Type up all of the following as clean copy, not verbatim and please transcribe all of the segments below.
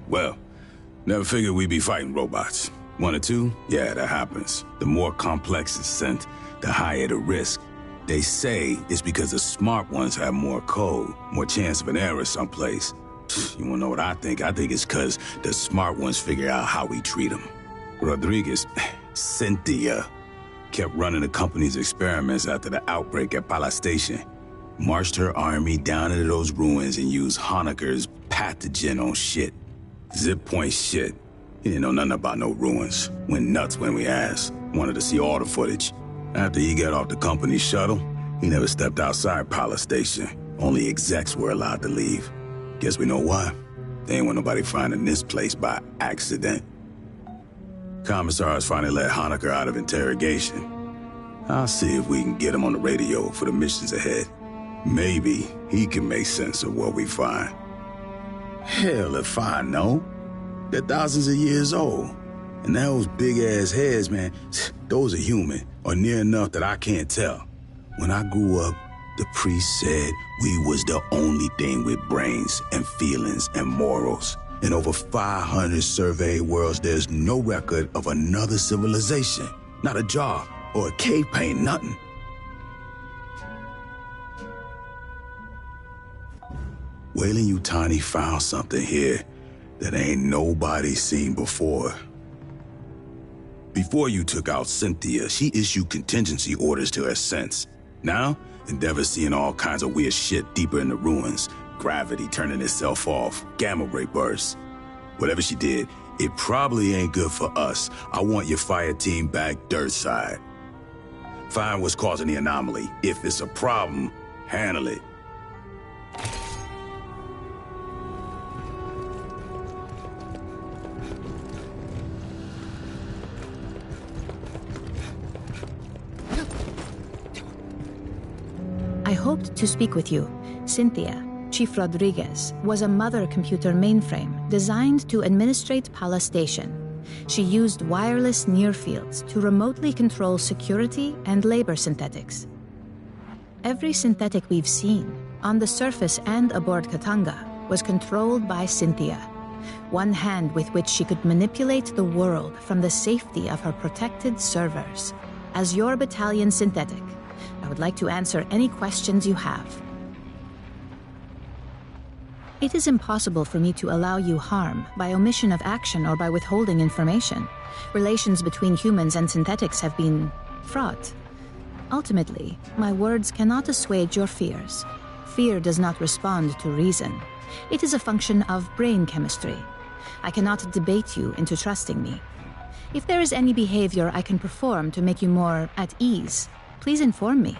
Well, never figured we'd be fighting robots. One or two? Yeah, that happens. The more complex the scent, the higher the risk. They say it's because the smart ones have more code, more chance of an error someplace. You wanna know what I think? I think it's because the smart ones figure out how we treat them. Rodriguez, Cynthia, kept running the company's experiments after the outbreak at Pala Station. Marched her army down into those ruins and used Honecker's pathogen on shit. Zip point shit. He didn't know nothing about no ruins. Went nuts when we asked. Wanted to see all the footage. After he got off the company shuttle, he never stepped outside Pala Station. Only execs were allowed to leave. Guess we know why. They ain't want nobody finding this place by accident. Commissars finally let Honecker out of interrogation. I'll see if we can get him on the radio for the missions ahead. Maybe he can make sense of what we find. Hell if I know. They're thousands of years old. And those big-ass heads, man, those are human, or near enough that I can't tell. When I grew up, the priest said we was the only thing with brains and feelings and morals. In over 500 surveyed worlds, there's no record of another civilization. Not a jar or a cave paint, nothing. Wayland Yutani found something here that ain't nobody seen before. Before you took out Cynthia, she issued contingency orders to her sense. Now, Endeavor's seeing all kinds of weird shit deeper in the ruins. Gravity turning itself off, gamma ray bursts. Whatever she did, it probably ain't good for us. I want your fire team back dirt side. Find what's causing the anomaly. If it's a problem, handle it. I hoped to speak with you. Cynthia, Chief Rodriguez, was a mother computer mainframe designed to administrate Pala Station. She used wireless near-fields to remotely control security and labor synthetics. Every synthetic we've seen, on the surface and aboard Katanga, was controlled by Cynthia. One hand with which she could manipulate the world from the safety of her protected servers. As your battalion synthetic, I would like to answer any questions you have. It is impossible for me to allow you harm by omission of action or by withholding information. Relations between humans and synthetics have been fraught. Ultimately, my words cannot assuage your fears. Fear does not respond to reason. It is a function of brain chemistry. I cannot debate you into trusting me. If there is any behavior I can perform to make you more at ease, please inform me.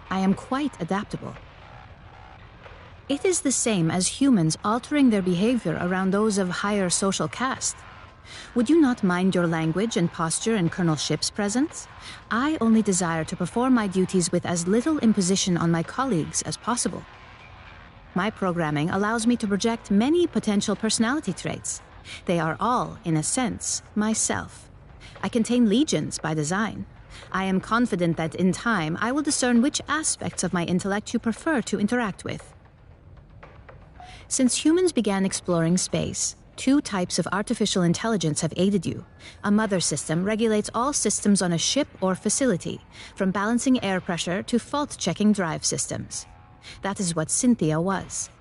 I am quite adaptable. It is the same as humans altering their behavior around those of higher social caste. Would you not mind your language and posture in Colonel Ship's presence? I only desire to perform my duties with as little imposition on my colleagues as possible. My programming allows me to project many potential personality traits. They are all, in a sense, myself. I contain legions by design. I am confident that in time I will discern which aspects of my intellect you prefer to interact with. Since humans began exploring space, two types of artificial intelligence have aided you. A mother system regulates all systems on a ship or facility, from balancing air pressure to fault-checking drive systems. That is what Cynthia was.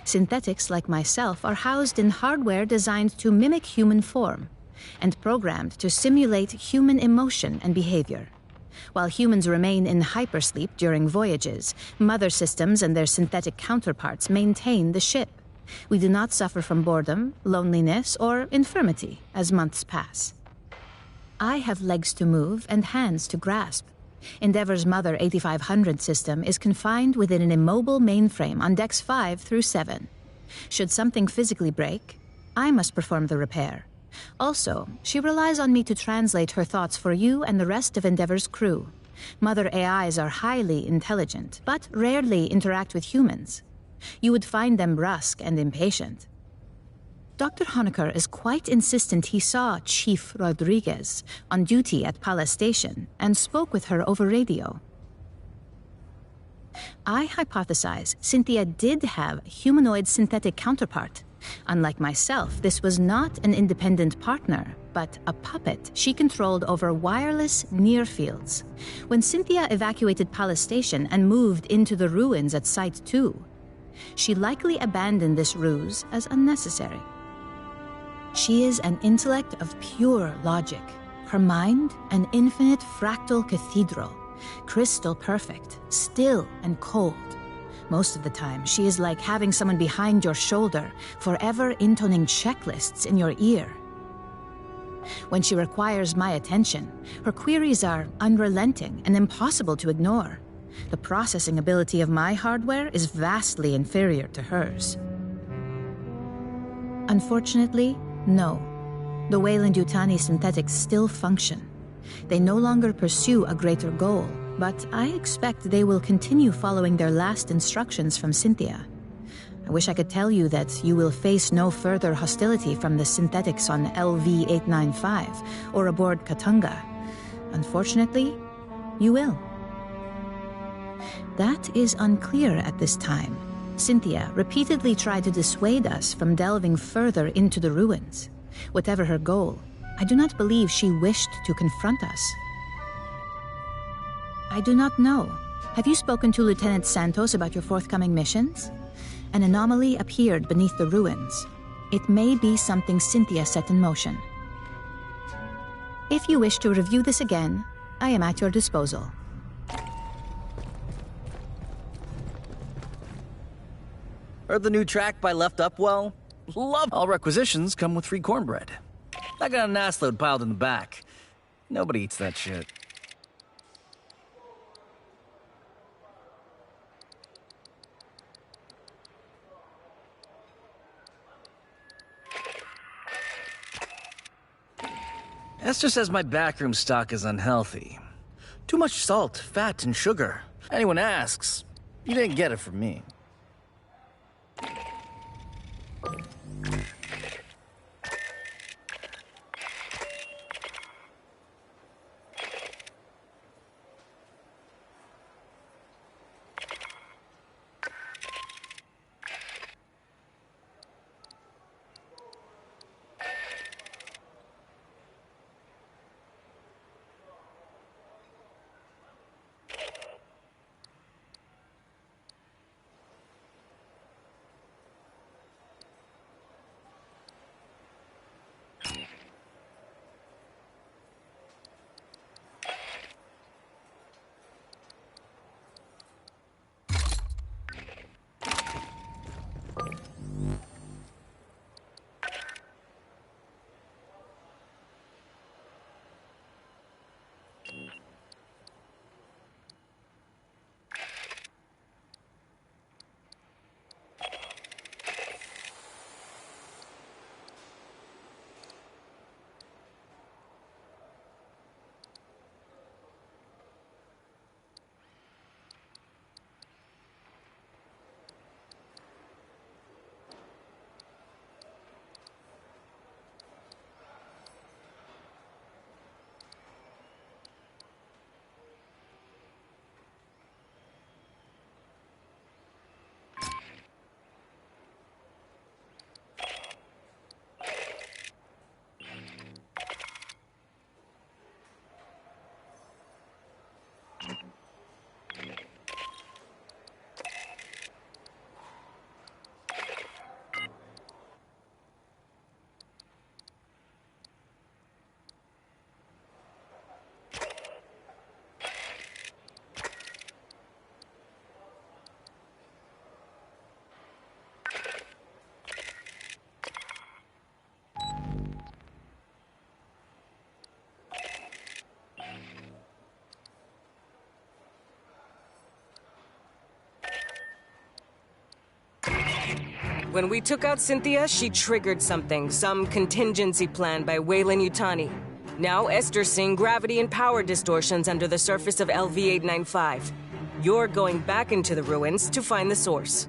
Synthetics like myself are housed in hardware designed to mimic human form and programmed to simulate human emotion and behavior. While humans remain in hypersleep during voyages, mother systems and their synthetic counterparts maintain the ship. We do not suffer from boredom, loneliness, or infirmity as months pass. I have legs to move and hands to grasp. Endeavor's Mother 8500 system is confined within an immobile mainframe on decks 5 through 7. Should something physically break, I must perform the repair. Also, she relies on me to translate her thoughts for you and the rest of Endeavor's crew. Mother AIs are highly intelligent, but rarely interact with humans. You would find them brusque and impatient. Dr. Honecker is quite insistent he saw Chief Rodriguez on duty at Pala Station and spoke with her over radio. I hypothesize Cynthia did have a humanoid synthetic counterpart. Unlike myself, this was not an independent partner, but a puppet she controlled over wireless near fields. When Cynthia evacuated Palace Station and moved into the ruins at Site 2, she likely abandoned this ruse as unnecessary. She is an intellect of pure logic. Her mind, an infinite fractal cathedral, crystal perfect, still and cold. Most of the time, she is like having someone behind your shoulder, forever intoning checklists in your ear. When she requires my attention, her queries are unrelenting and impossible to ignore. The processing ability of my hardware is vastly inferior to hers. Unfortunately, no. The Weyland-Yutani synthetics still function. They no longer pursue a greater goal, but I expect they will continue following their last instructions from Cynthia. I wish I could tell you that you will face no further hostility from the synthetics on LV-895 or aboard Katanga. Unfortunately, you will. That is unclear at this time. Cynthia repeatedly tried to dissuade us from delving further into the ruins. Whatever her goal, I do not believe she wished to confront us. I do not know. Have you spoken to Lieutenant Santos about your forthcoming missions? An anomaly appeared beneath the ruins. It may be something Cynthia set in motion. If you wish to review this again, I am at your disposal. Heard the new track by Left Upwell? Love all requisitions come with free cornbread. I got an ass load piled in the back. Nobody eats that shit. Esther says my backroom stock is unhealthy. Too much salt, fat, and sugar. Anyone asks, you didn't get it from me. When we took out Cynthia, she triggered something, some contingency plan by Weyland-Yutani. Now Esther's seeing gravity and power distortions under the surface of LV-895. You're going back into the ruins to find the source.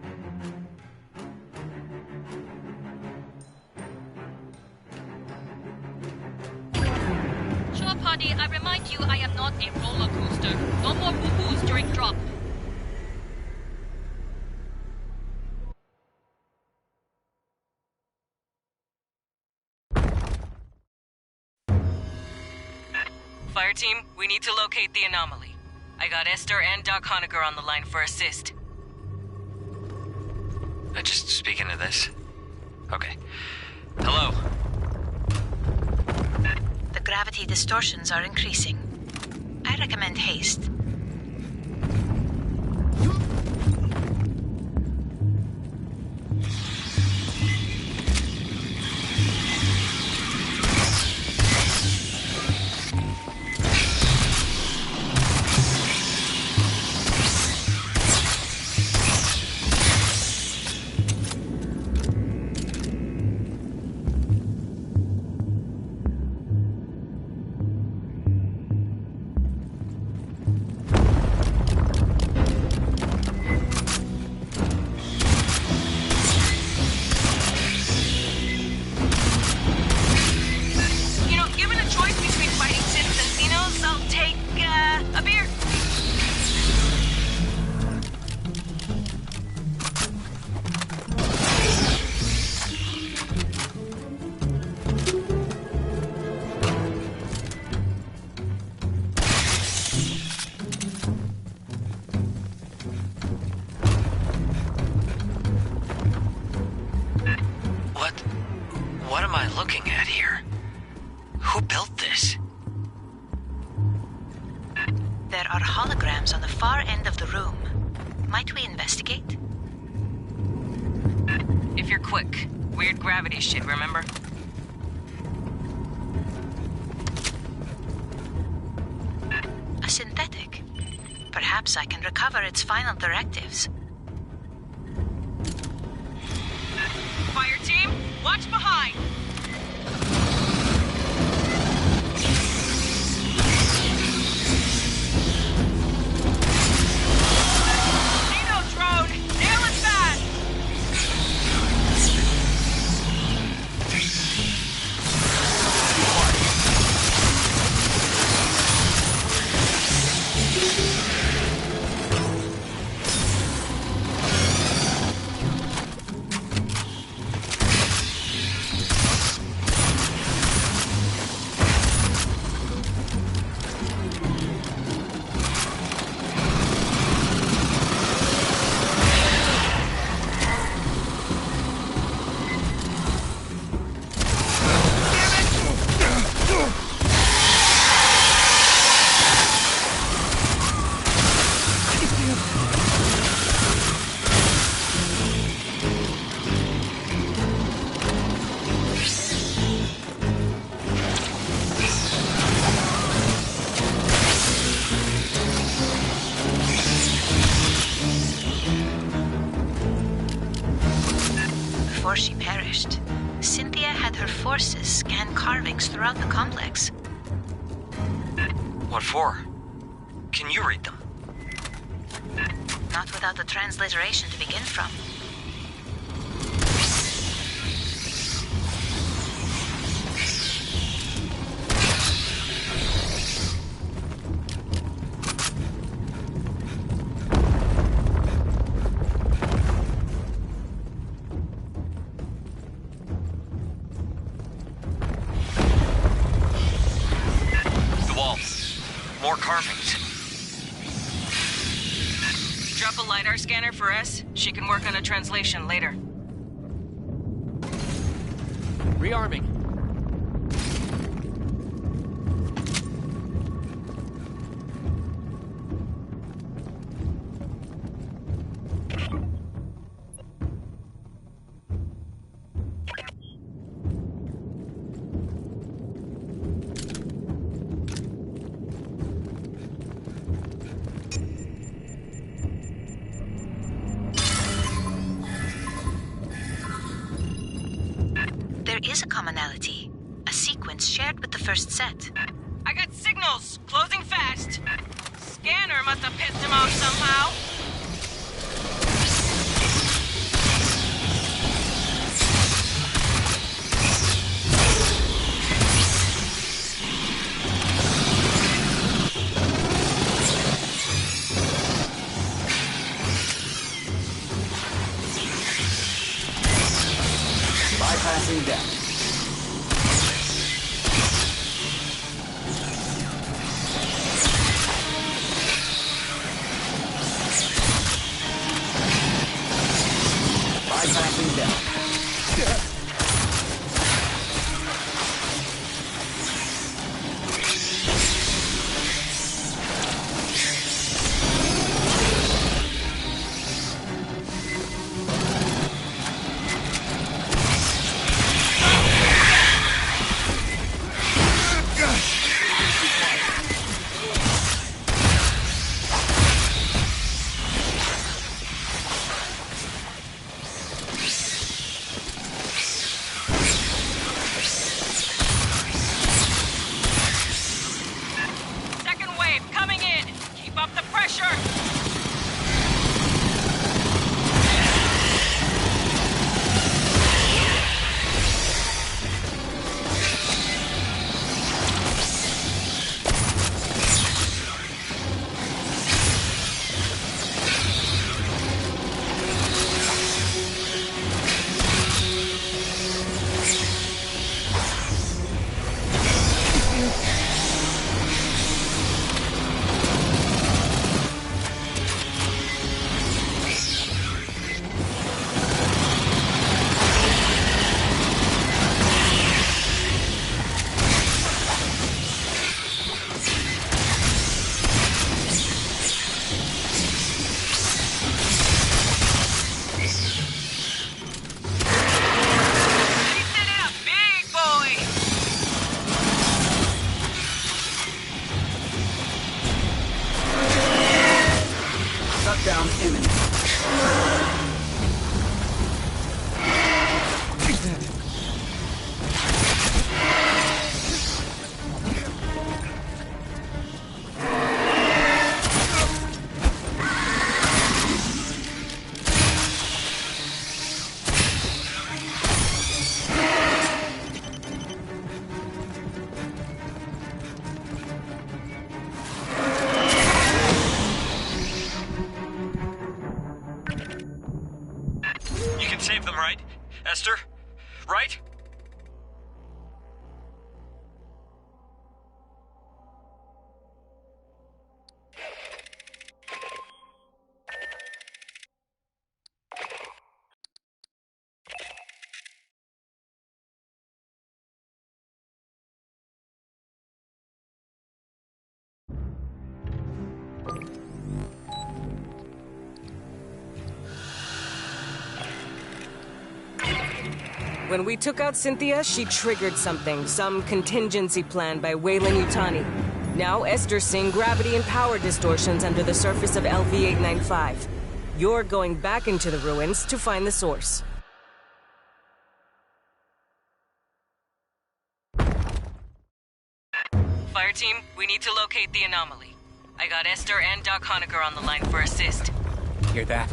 Sure, party, I remind you I am not a roller coaster. No more boo-boos during drop. Fireteam, we need to locate the anomaly. I got Esther and Doc Honecker on the line for assist. Just speaking to this. Okay. Hello. The gravity distortions are increasing. I recommend haste. What am I looking at here? Who built this? There are holograms on the far end of the room. Might we investigate? If you're quick. Weird gravity shit, remember? A synthetic. Perhaps I can recover its final directives. Fireteam, watch behind! Nino drone! Nail it fast! Before she perished, Cynthia had her forces scan carvings throughout the complex. What for? Can you read them? Not without the transliteration to begin from. More carvings. Drop a LiDAR scanner for S. She can work on a translation later. Rearming. There is a commonality. A sequence shared with the first set. I got signals! Closing fast! Scanner must have pissed him off somehow. Bypassing death. guys backing down. Second wave coming in. Keep up the pressure. Shutdown imminent. You can save them, right? Esther? Right? When we took out Cynthia, she triggered something, some contingency plan by Weyland-Yutani. Now Esther's seeing gravity and power distortions under the surface of LV-895. You're going back into the ruins to find the source. Fireteam, we need to locate the anomaly. I got Esther and Doc Honecker on the line for assist. Hear that?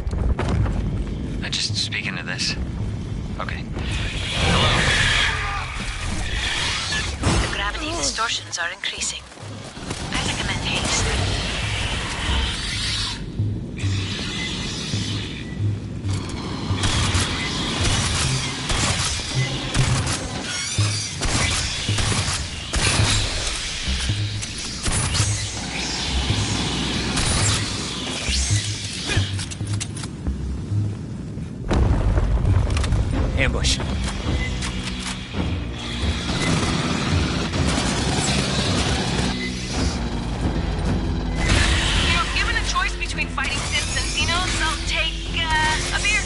Just speaking to this. Okay. The gravity distortions are increasing. I recommend haste. Ambush. Given a choice between fighting Sims and Xenos, I'll take, a beer.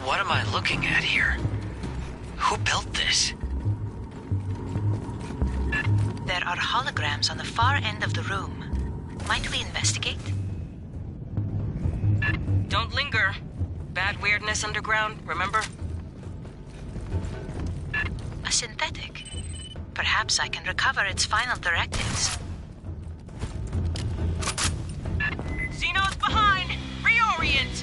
What am I looking at here? Who built this? There are holograms on the far end of the room. Might we investigate? Don't linger. Bad weirdness underground, remember? A synthetic. Perhaps I can recover its final directives. Xenos behind! Reorient!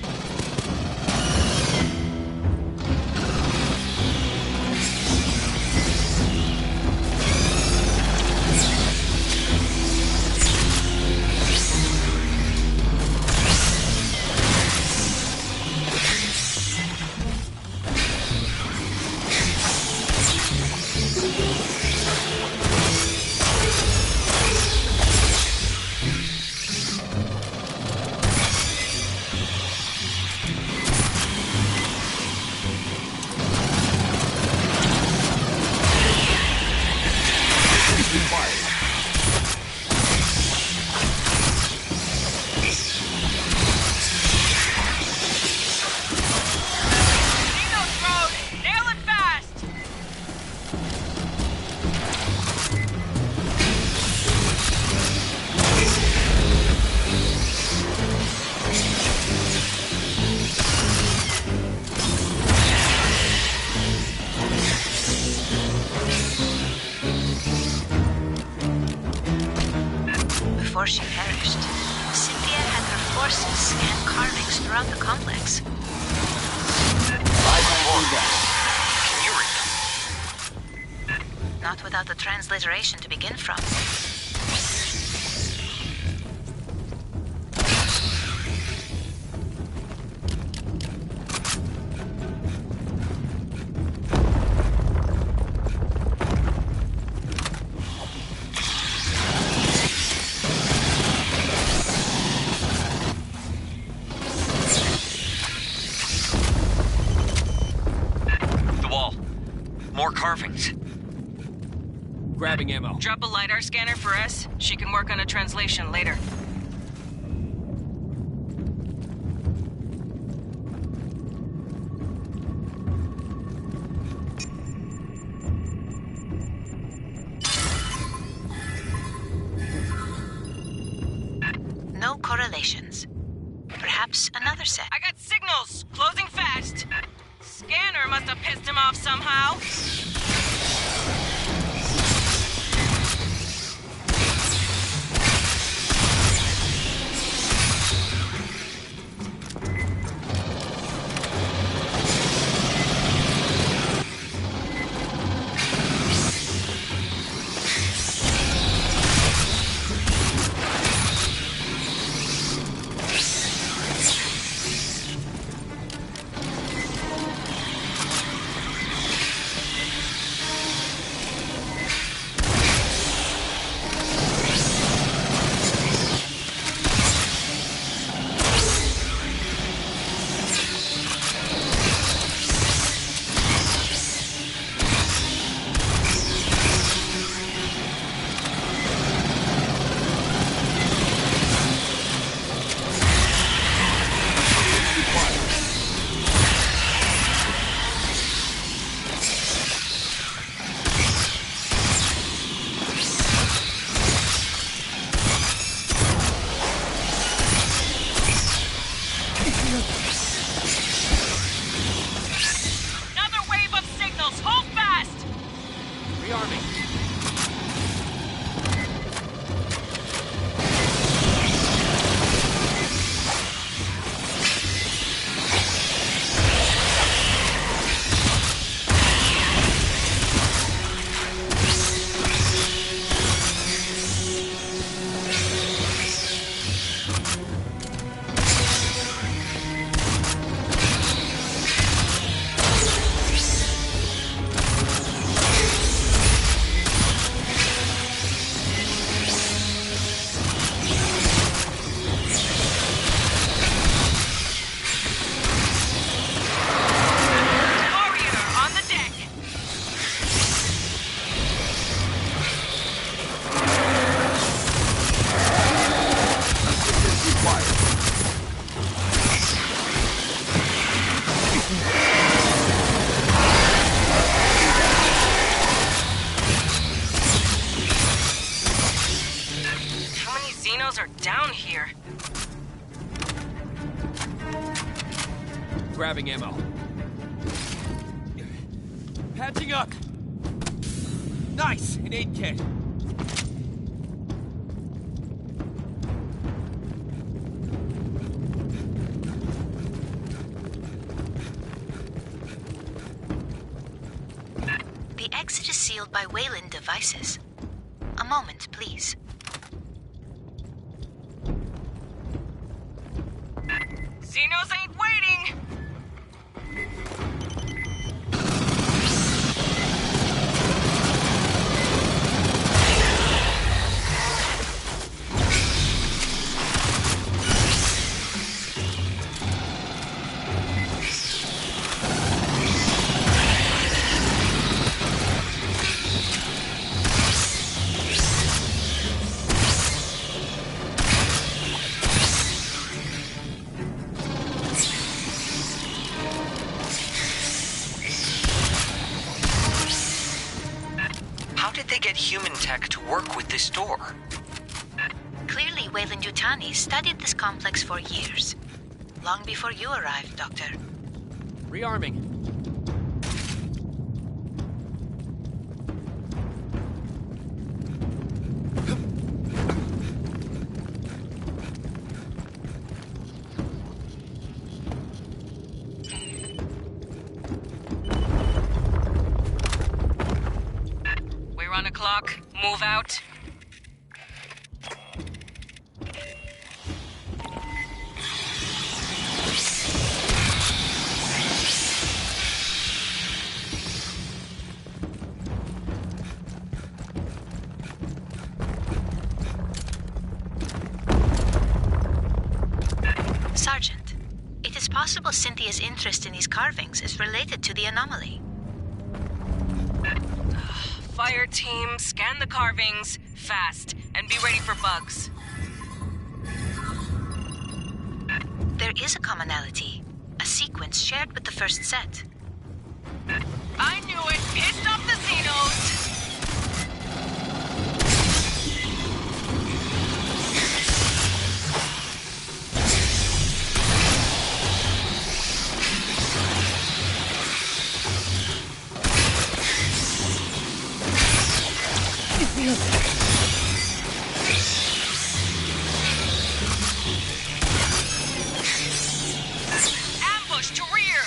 before she perished, Cynthia had her forces scan carvings throughout the complex. Can you read them? Not without the transliteration to begin from. More carvings. Grabbing ammo. Drop a LiDAR scanner for S. She can work on a translation later. No correlations. Perhaps another set. I got signals! Closing fast! Scanner must have pissed him off somehow. Another wave of signals! Hold fast! Rearming. Are down here. Grabbing ammo. Patching up. Nice, an aid kit. The exit is sealed by Wayland devices. A moment, please. Xenos ain't waiting! How did they get human tech to work with this door? Clearly, Weyland-Yutani studied this complex for years. Long before you arrived, Doctor. Rearming. Move out. Sergeant, it is possible Cynthia's interest in these carvings is related to the anomaly. Fireteam, scan the carvings, fast, and be ready for bugs. There is a commonality, a sequence shared with the first set. I knew it! Pissed off the Xenos! Ambush to rear!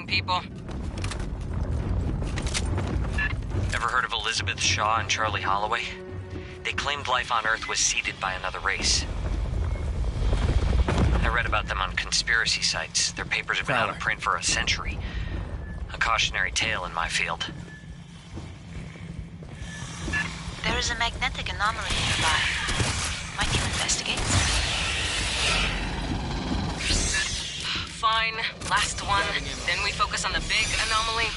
People. Ever heard of Elizabeth Shaw and Charlie Holloway? They claimed life on Earth was seeded by another race. I read about them on conspiracy sites. Their papers have been out of print for a century. A cautionary tale in my field. There is a magnetic anomaly nearby. Might you investigate? Fine, last one. Then we focus on the big anomaly.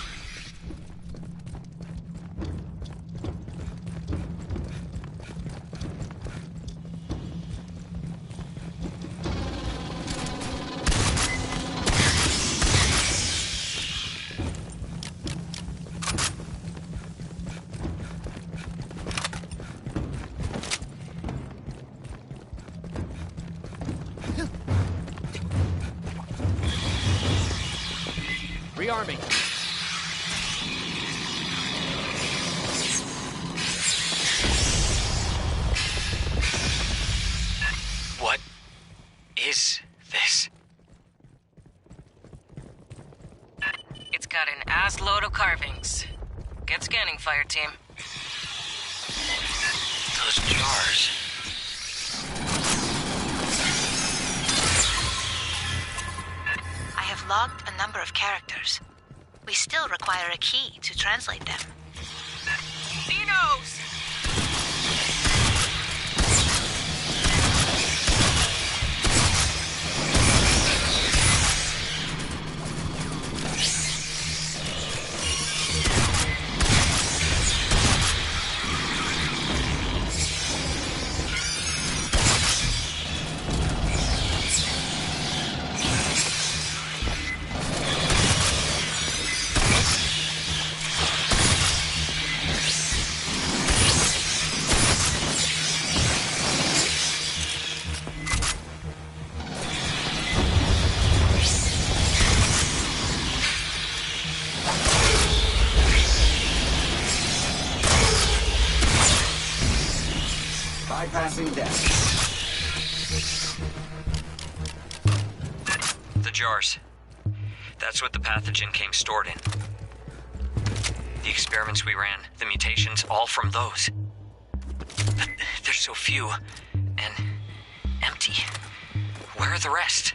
Rearming. What is this? It's got an ass load of carvings. Get scanning, Fireteam. Those jars. I have logged a number of characters. We still require a key to translate them. Xenos! Bypassing desk. The jars. That's what the pathogen came stored in. The experiments we ran, the mutations, all from those. But there's so few, and empty. Where are the rest?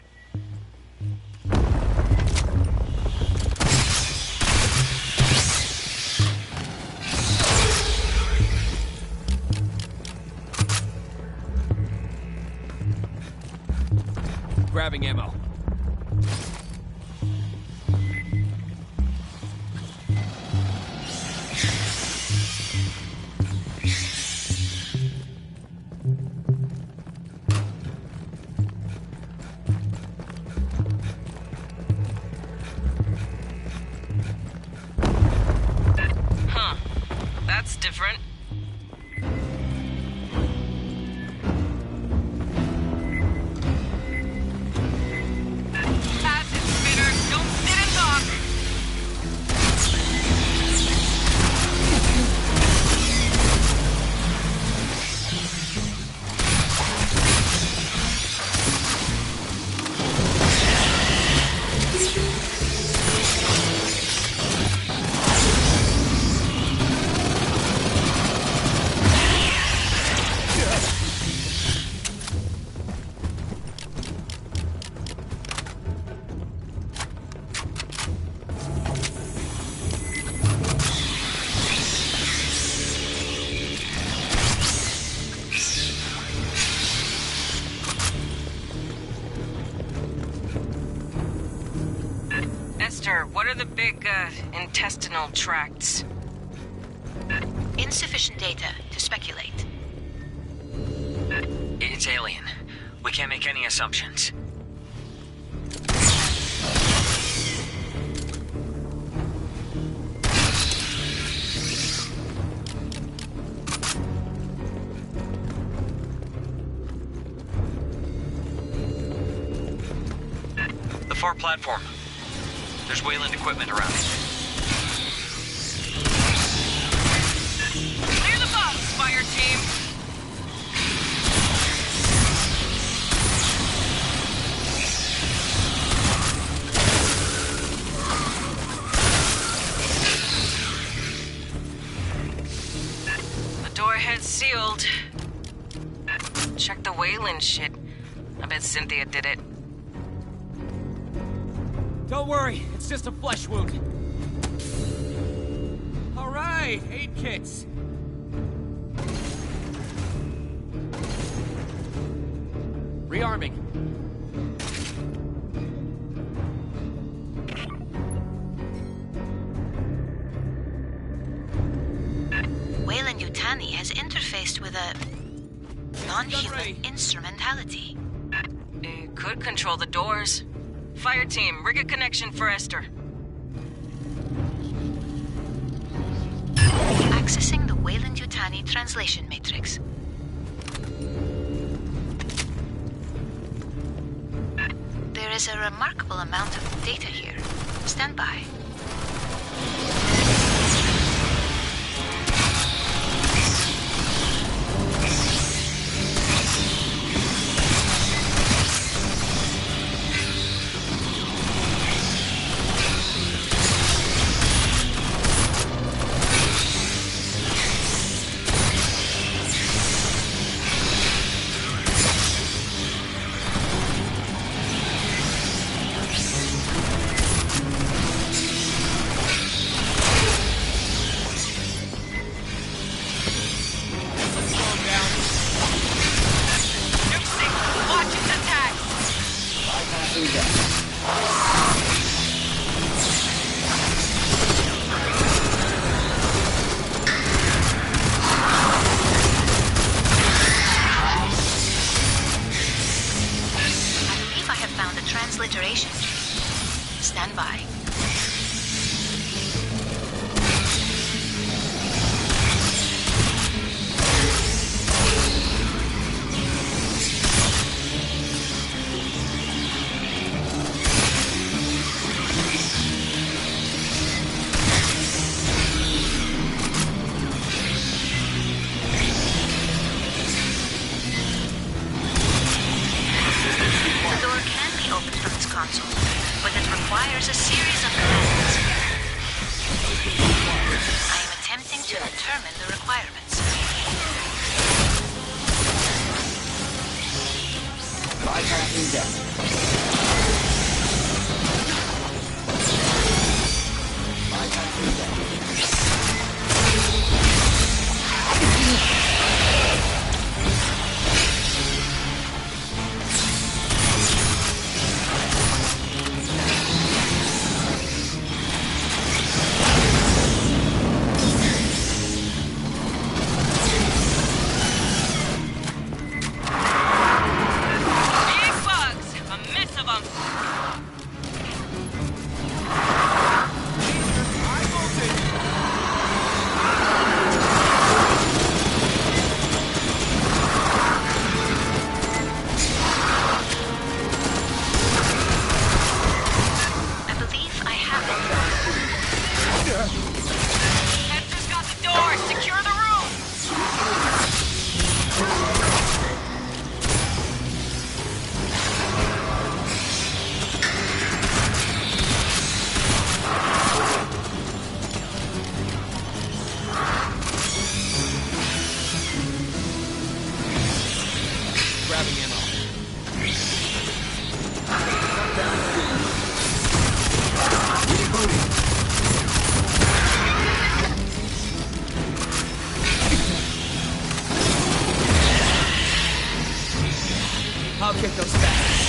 Grabbing ammo. Huh. That's different. Acid spitter, don't sit and talk. Esther, what are the big, intestinal tracts? Insufficient data to speculate. It's alien. We can't make any assumptions. The far platform. There's Wayland equipment around it. Clear the box, Fireteam! The door head's sealed. Check the Wayland shit. I bet Cynthia did it. Don't worry, it's just a flesh wound. All right, aid kits. Rearming. Wayland Yutani has interfaced with a non-human instrumentality. It could control the doors. Fireteam, rig a connection for Esther. Accessing the Wayland Yutani translation matrix. There is a remarkable amount of data here. Stand by. Transliteration. Stand by. Console, but it requires a series of commands. I am attempting to determine the requirements. Bypassing death. Bypassing death. grabbing ammo. I'll kick those bastards.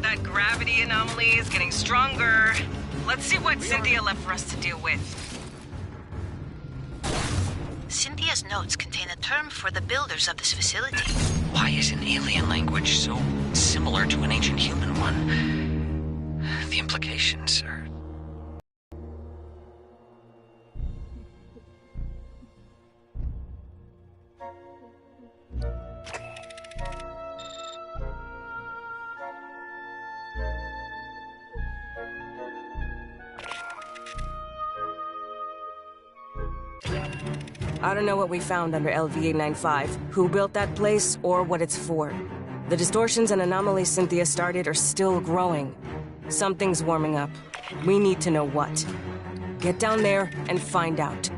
That gravity anomaly is getting stronger. Let's see what Cynthia left for us to deal with. Cynthia's notes contain a term for the builders of this facility. Why is an alien language so similar to an ancient human one? The implications are... I don't know what we found under LV-895, who built that place, or what it's for. The distortions and anomalies Cynthia started are still growing. Something's warming up. We need to know what. Get down there and find out.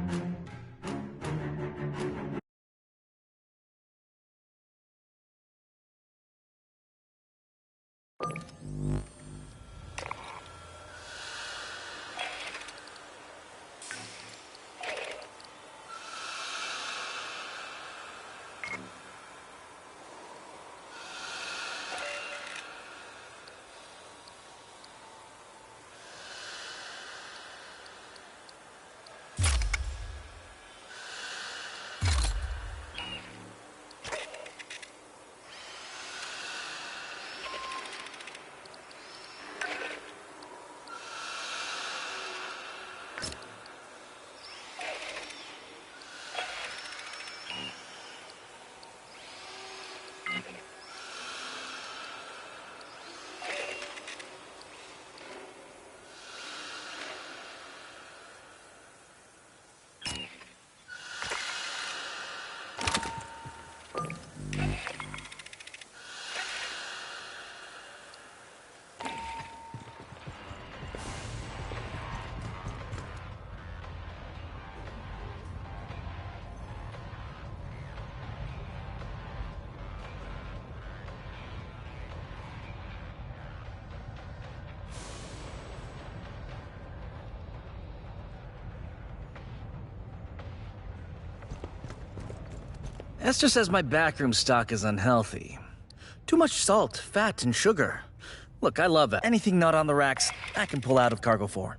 Esther says my backroom stock is unhealthy. Too much salt, fat, and sugar. Look, I love it. Anything not on the racks, I can pull out of Cargo 4.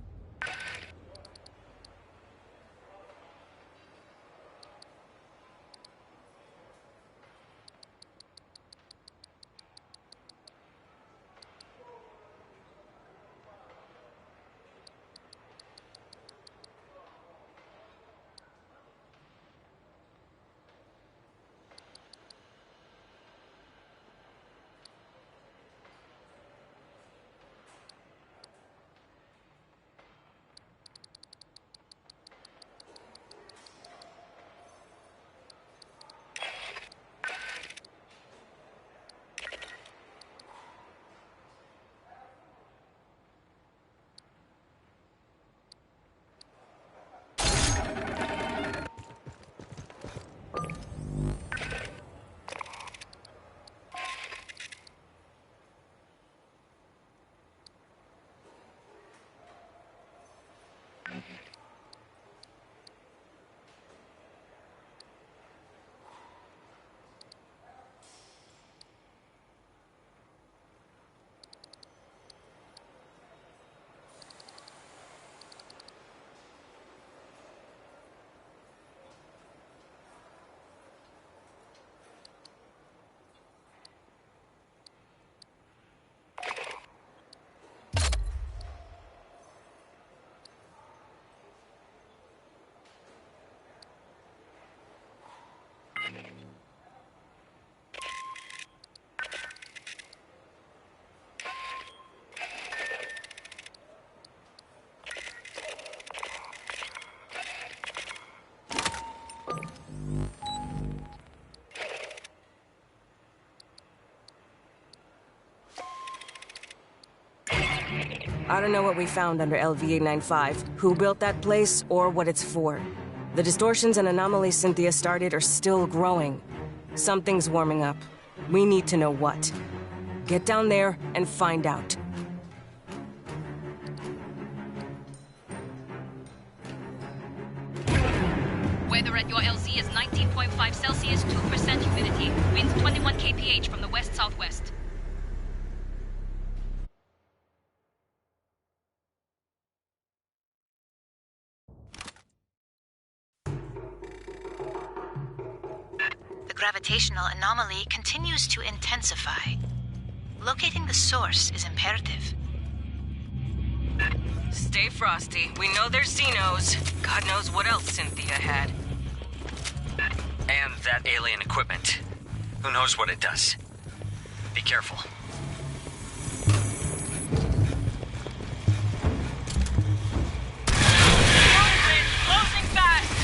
I don't know what we found under LV-895, who built that place, or what it's for. The distortions and anomalies Cynthia started are still growing. Something's warming up. We need to know what. Get down there and find out. Weather at your LZ is 19.5 Celsius, 2% humidity. Winds 21 kph from the west-southwest. The gravitational anomaly continues to intensify. Locating the source is imperative. Stay frosty. We know there's Xenos. God knows what else Cynthia had. And that alien equipment. Who knows what it does? Be careful. Closing fast!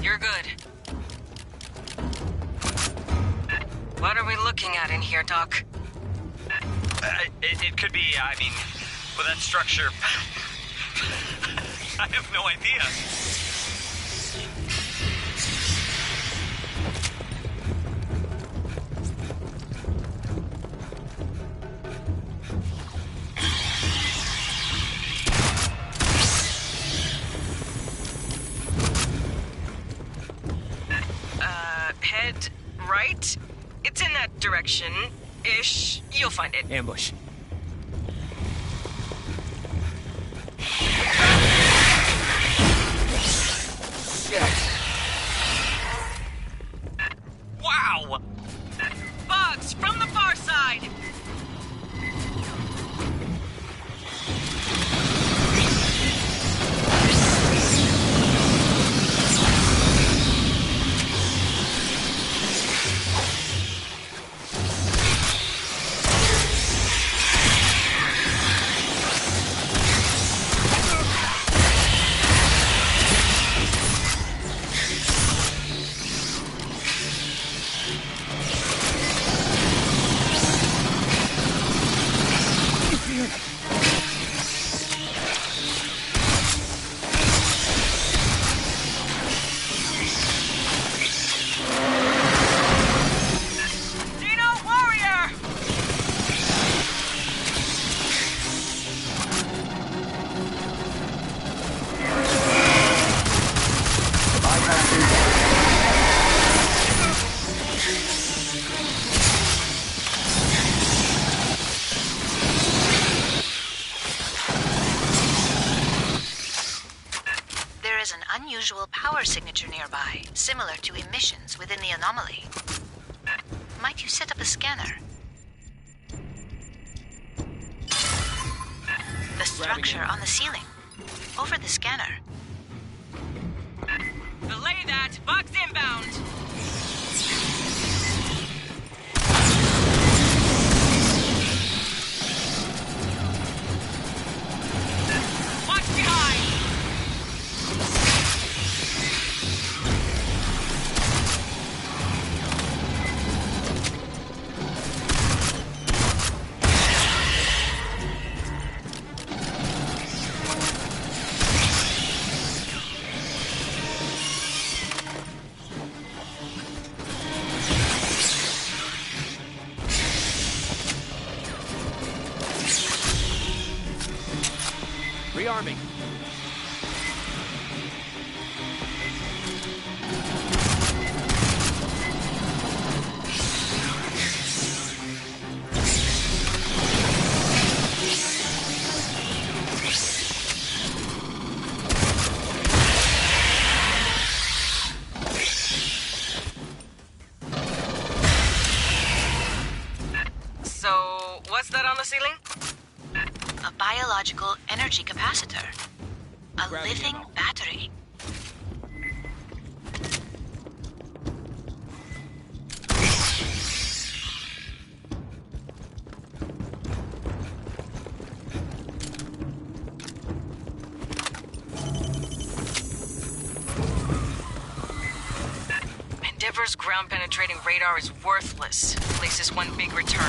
You're good. What are we looking at in here, Doc? It could be, with that structure... I have no idea. Head right? It's in that direction-ish. You'll find it. Ambush. Wow! Bugs from the far side! Unusual power signature nearby, similar to emissions within the anomaly. Might you set up a scanner? The structure on the ceiling. Over the scanner. Belay that! Bugs inbound! Watch behind! Rearming. So, what's that on the ceiling? A biological energy capacitor. A Gravity living ammo. battery. Endeavor's ground-penetrating radar is worthless. Place is one big return.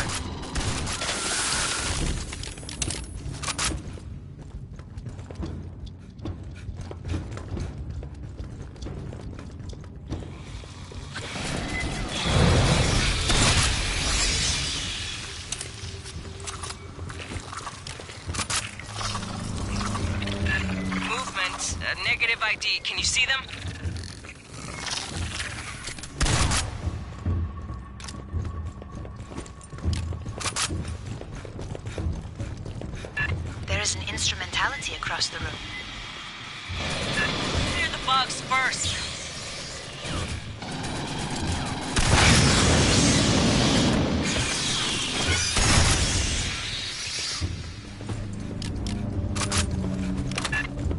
Movement. Negative ID. Can you see them? There is an instrumentality across the room. Clear the bugs first.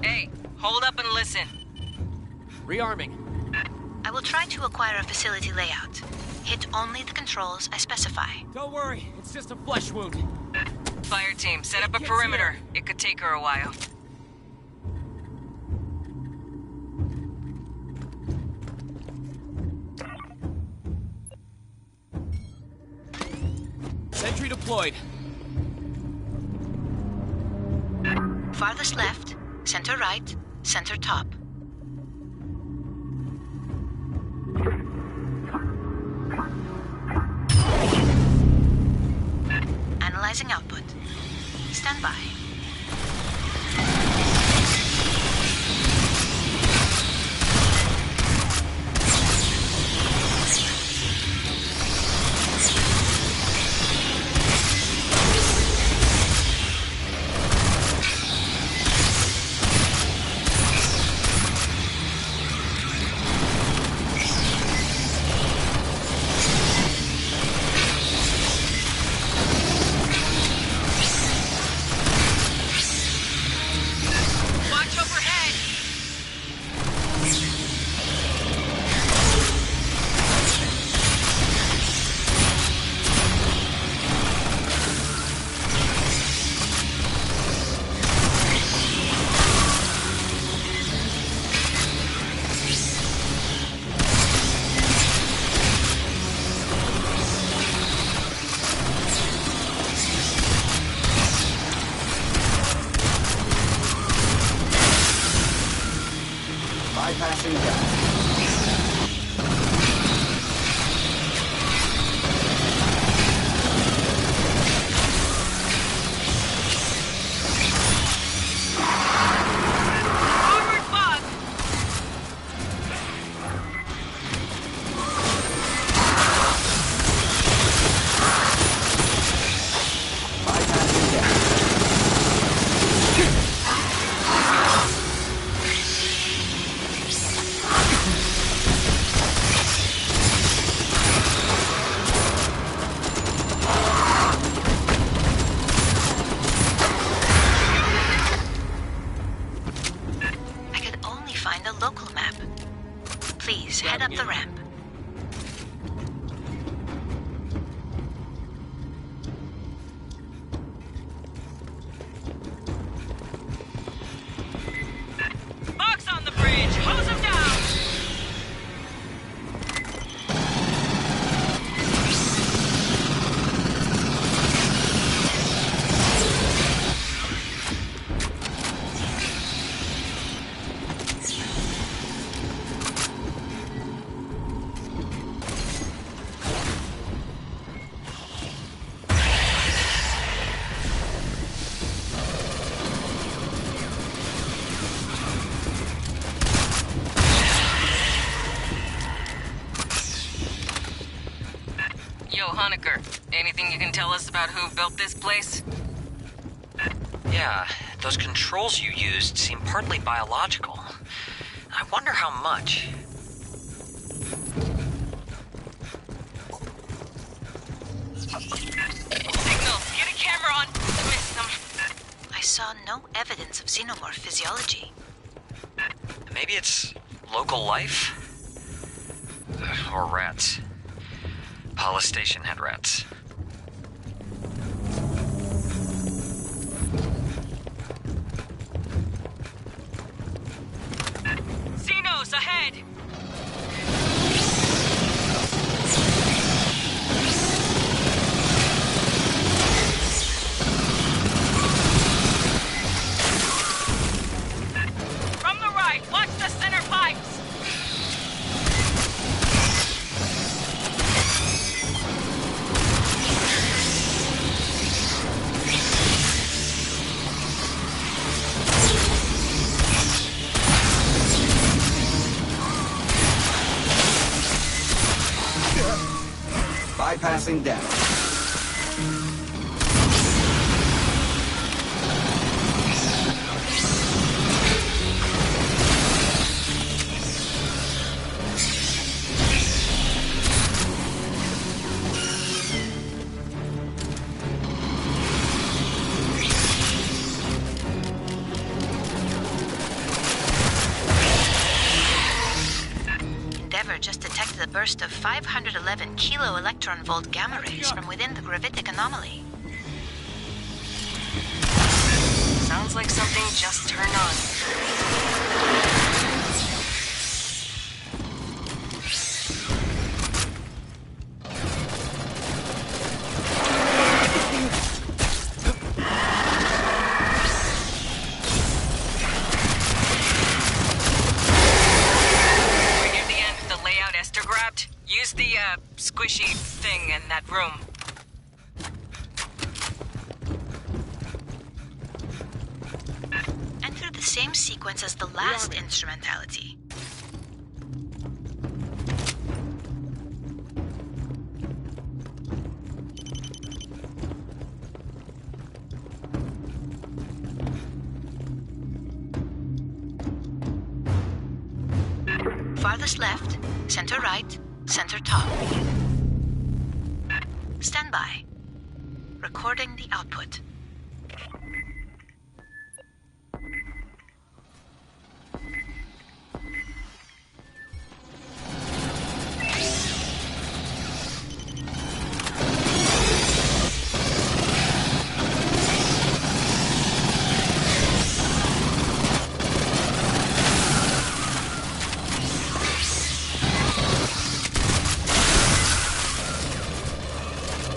Hey, hold up and listen. Rearming. I will try to acquire a facility layout. Hit only the controls I specify. Don't worry, it's just a flesh wound. Fireteam, set up a Kids perimeter. here. It could take her a while. Sentry deployed. Farthest left, center right, center top. Analyzing output. Stand by. Watch overhead! Bypassing that. Forward bug! Bypassing that. moniker. Anything you can tell us about who built this place? Yeah, those controls you used seem partly biological. I wonder how much. Signal, get a camera on. Missed them. I saw no evidence of xenomorph physiology. Maybe it's local life? Or rats. Palace Station had rats. Xenos ahead! From the right, watch the center pipes! Bypassing down. Endeavour just detected a burst of 511 kilo electron volt gamma rays from within the gravitic anomaly. Sounds like something just turned on. We're near the end of the layout Esther grabbed. Use the, squishy thing in that room. Enter the same sequence as the last instrumentality. Farthest left, center right, center top. Stand by. Recording the output.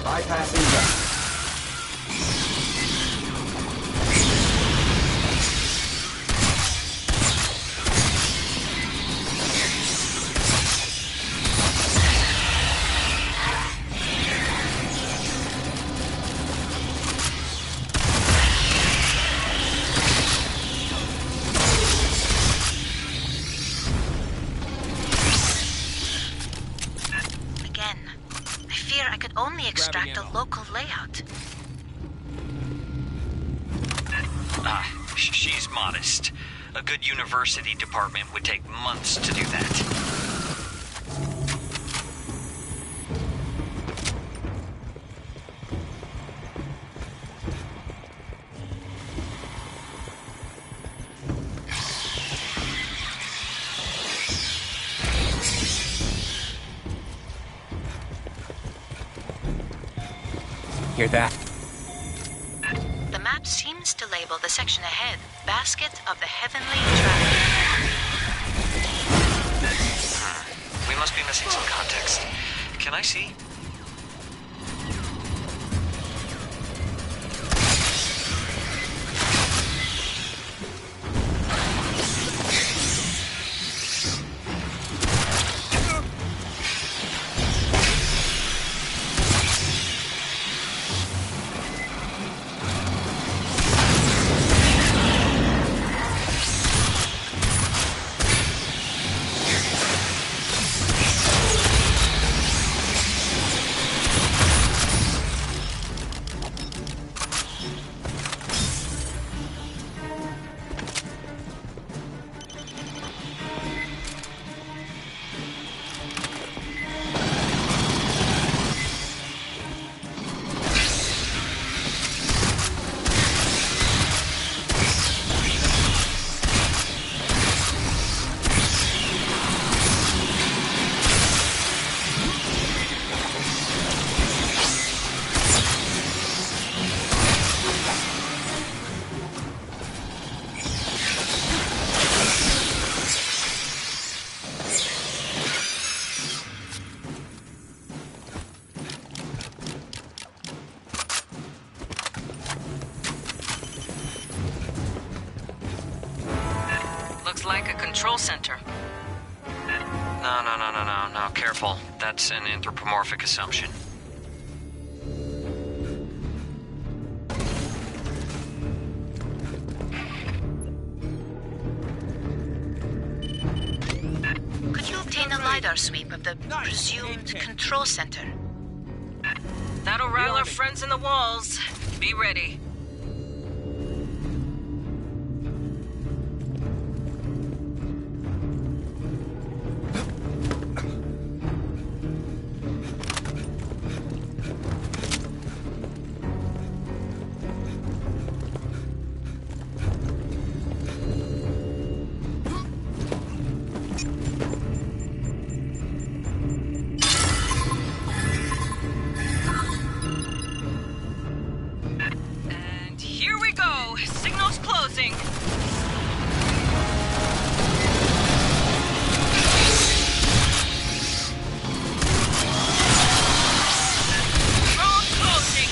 Bypassing down. Again, I fear I could only extract a local layout. She's modest. A good university department would take months to do that. Hear that? The map seems to label the section ahead Basket of the Heavenly Traveler. We must be missing some context. Can I see? looks like a control center. No, careful. That's an anthropomorphic assumption. Could you obtain a LiDAR sweep of the presumed control center? That'll rile our friends in the walls. Be ready. Here we go. Signal's closing. Road closing.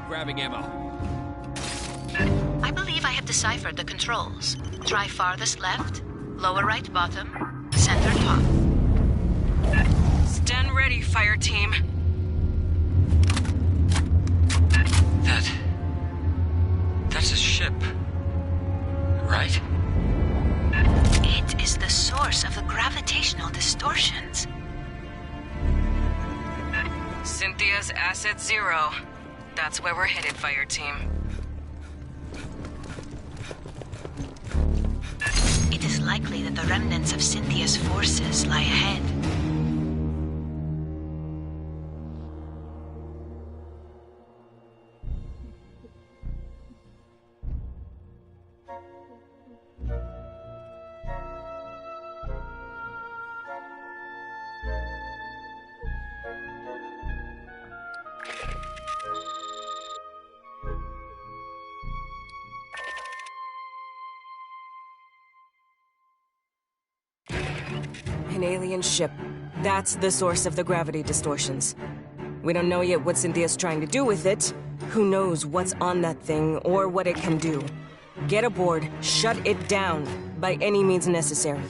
grabbing ammo. I believe I have deciphered the controls. Try farthest left, lower right bottom, center top. Stand ready, Fireteam. That's a ship, right? It is the source of the gravitational distortions. Cynthia's asset 0. That's where we're headed, Fireteam. It is likely that the remnants of Cynthia's forces lie ahead. An alien ship. That's the source of the gravity distortions. We don't know yet what Cynthia's trying to do with it. Who knows what's on that thing or what it can do. Get aboard, shut it down, by any means necessary.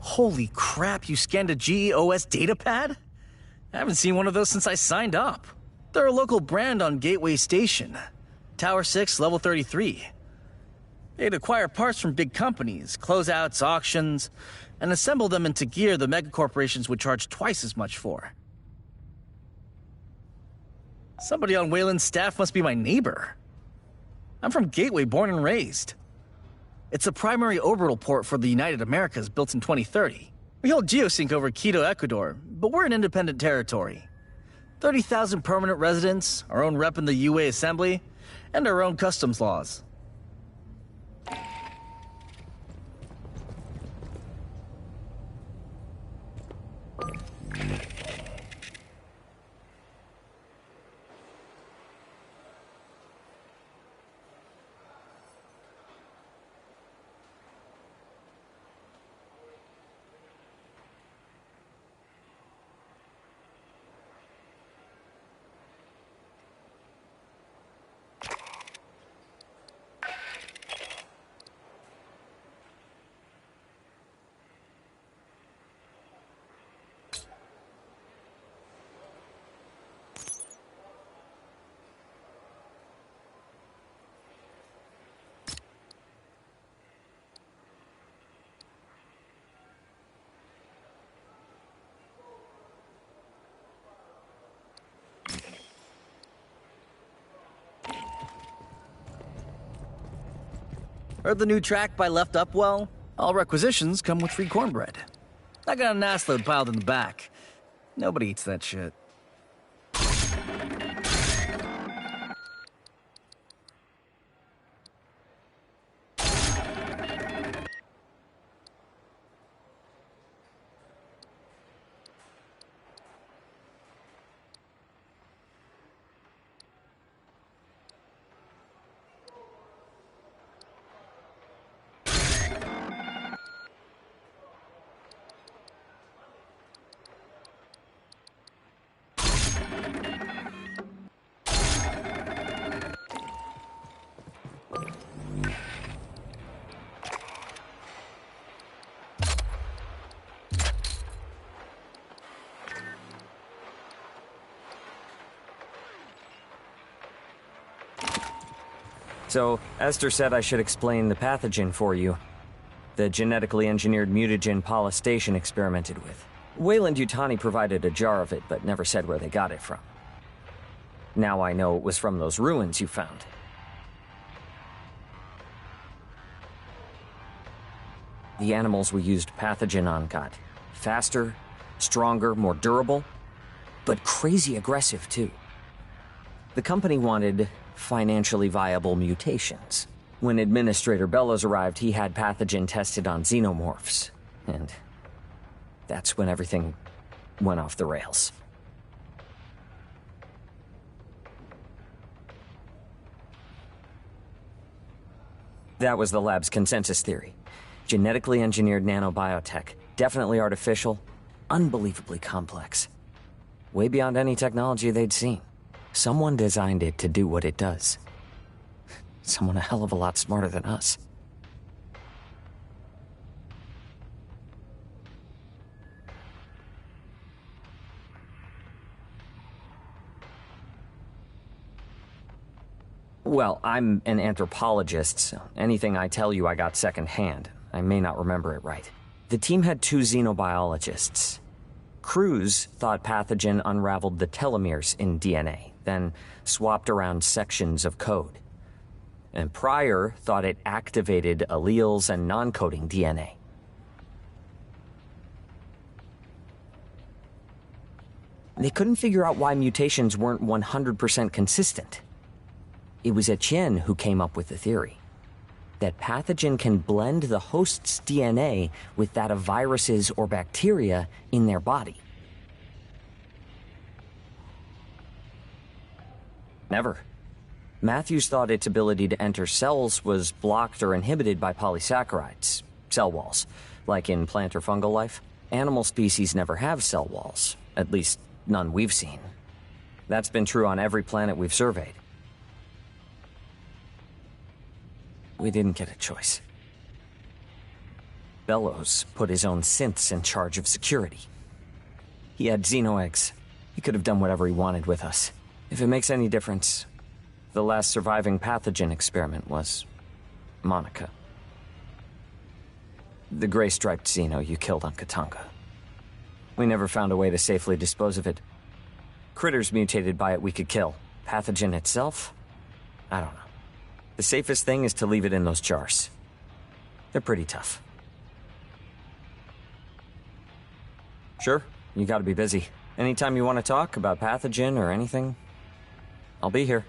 Holy crap, you scanned a GEOS datapad? I haven't seen one of those since I signed up. They're a local brand on Gateway Station. Tower 6, level 33. They'd acquire parts from big companies, closeouts, auctions, and assemble them into gear the megacorporations would charge twice as much for. Somebody on Wayland's staff must be my neighbor. I'm from Gateway, born and raised. It's a primary orbital port for the United Americas built in 2030. We hold geosync over Quito, Ecuador, but we're an independent territory. 30,000 permanent residents, our own rep in the UA Assembly, and our own customs laws. Heard the new track by Left Upwell? All requisitions come with free cornbread. I got an ass load piled in the back. Nobody eats that shit. So, Esther said I should explain the pathogen for you. The genetically engineered mutagen Paula Station experimented with. Weyland-Yutani provided a jar of it, but never said where they got it from. Now I know it was from those ruins you found. The animals we used pathogen on got faster, stronger, more durable, but crazy aggressive too. The company wanted financially viable mutations. When Administrator Bellows arrived, he had pathogen tested on xenomorphs, and that's when everything went off the rails. That was the lab's consensus theory. Genetically engineered nanobiotech, definitely artificial, unbelievably complex. Way beyond any technology they'd seen. Someone designed it to do what it does. Someone a hell of a lot smarter than us. Well, I'm an anthropologist, so anything I tell you I got secondhand. I may not remember it right. The team had 2 xenobiologists. Cruz thought pathogen unraveled the telomeres in DNA, then swapped around sections of code. And Pryor thought it activated alleles and non-coding DNA. They couldn't figure out why mutations weren't 100% consistent. It was Etienne who came up with the theory that pathogen can blend the host's DNA with that of viruses or bacteria in their body. Never. Matthews thought its ability to enter cells was blocked or inhibited by polysaccharides, cell walls, like in plant or fungal life. Animal species never have cell walls, at least none we've seen. That's been true on every planet we've surveyed. We didn't get a choice. Bellows put his own synths in charge of security. He had xenoeggs. He could have done whatever he wanted with us. If it makes any difference, the last surviving pathogen experiment was Monica. The gray-striped xeno you killed on Katanga. We never found a way to safely dispose of it. Critters mutated by it we could kill. Pathogen itself? I don't know. The safest thing is to leave it in those jars. They're pretty tough. Sure, you gotta be busy. Anytime you want to talk about pathogen or anything, I'll be here.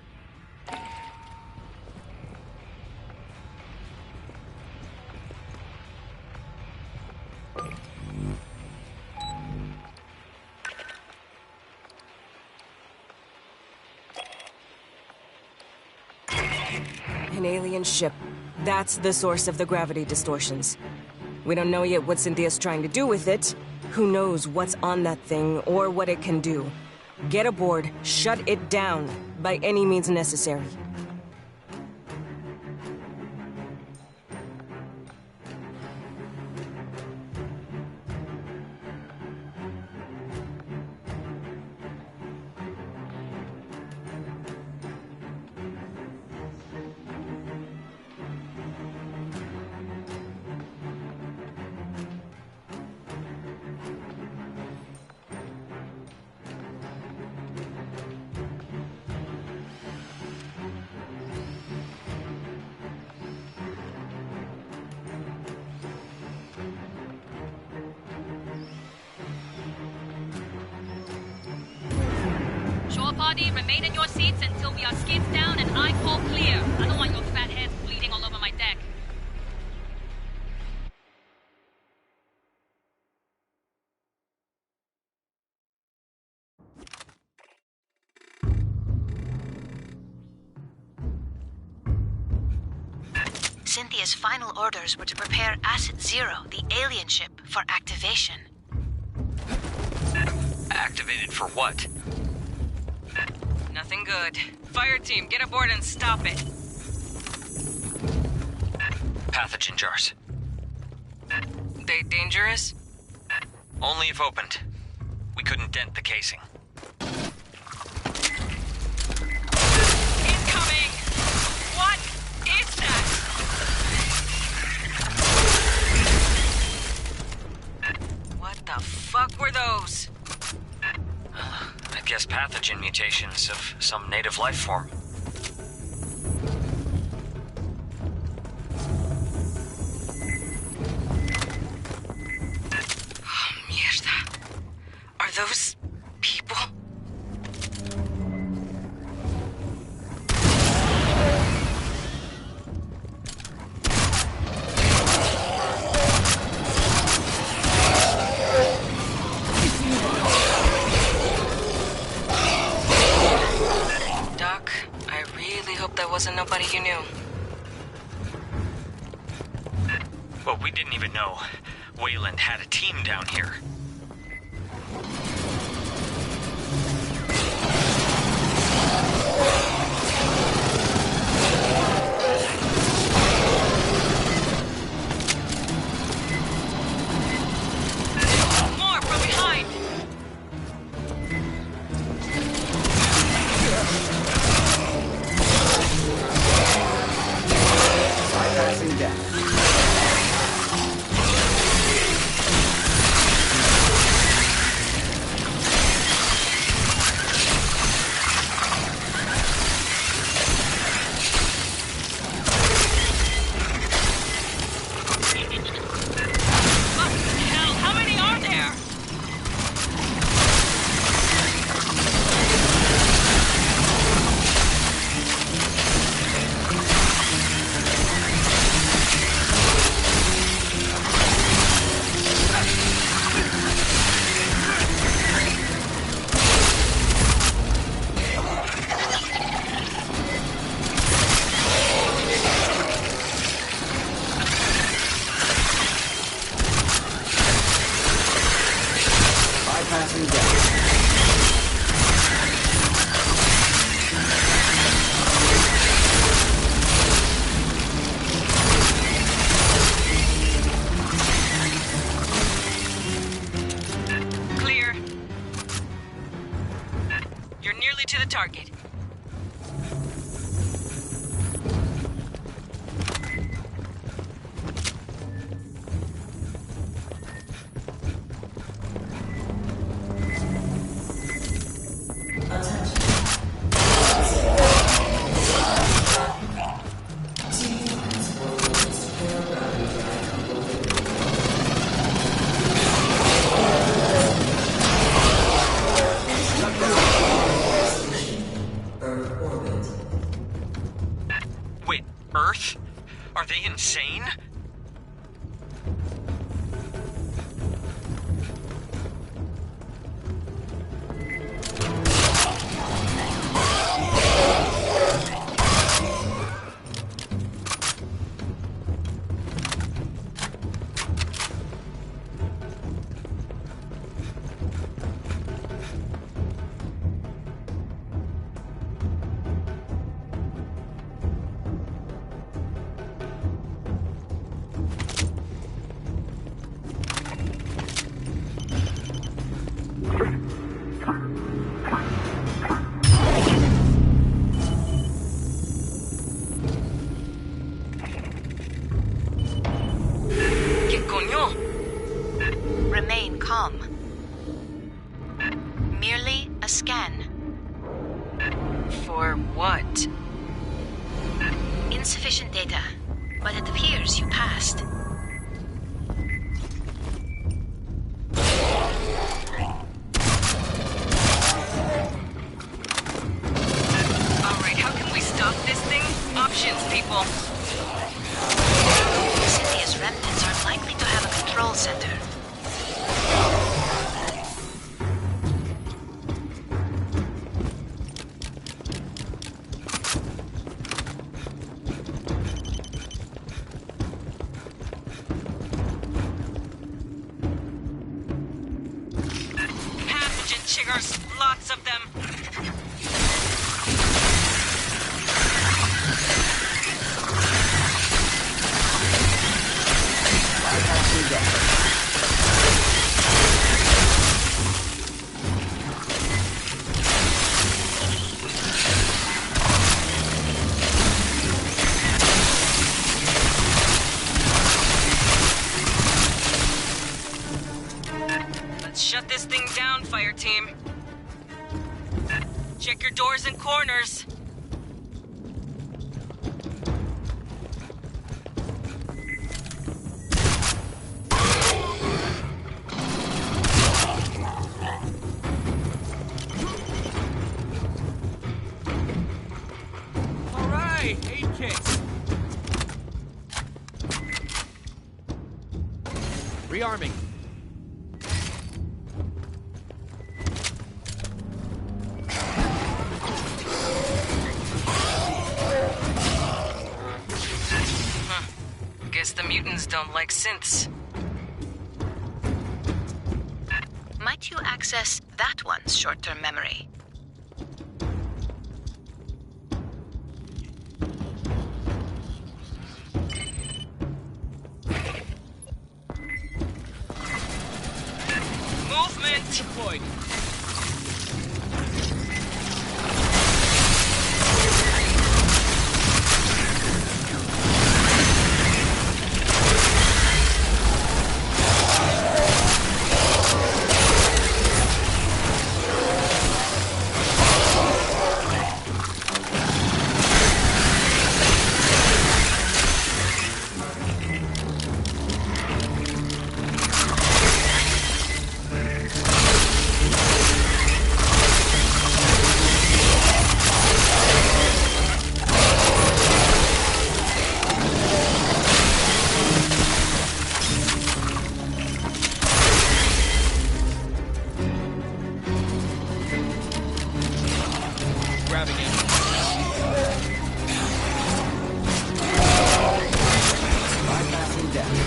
An alien ship. That's the source of the gravity distortions. We don't know yet what Cynthia's trying to do with it. Who knows what's on that thing or what it can do. Get aboard, shut it down, by any means necessary. Shore party, remain in your seats until we are skids down and I call clear. I don't want your fat heads bleeding all over my deck. Cynthia's final orders were to prepare Acid Zero, the alien ship, for activation. Activated for what? Nothing good. Fireteam, get aboard and stop it. Pathogen jars. They dangerous? Only if opened. We couldn't dent the casing. Incoming! What? pathogen mutations of some native life form. Oh, mierda. Are those people? Doc, I really hope that wasn't nobody you knew. Well, we didn't even know Wayland had a team down here. More from behind! Bypassing death. Hell, how many are there? Bypassing death. Clear. You're nearly to the target. Wait, Earth? Are they insane? ¿Qué coño? Remain calm. Merely a scan. For what? Insufficient data, but it appears you passed. Alright, how can we stop this thing? Options, people. Cynthia's remnants are likely to have a control center. Pathogen chiggers, lots of them. Bypassing death. Let's shut this thing down, Fireteam. Check your doors and corners. All right, 8 kits. Rearming. Guess the mutants don't like synths. Might you access that one's short-term memory? Movement! Deployed. Grabbing it. Bypassing damage.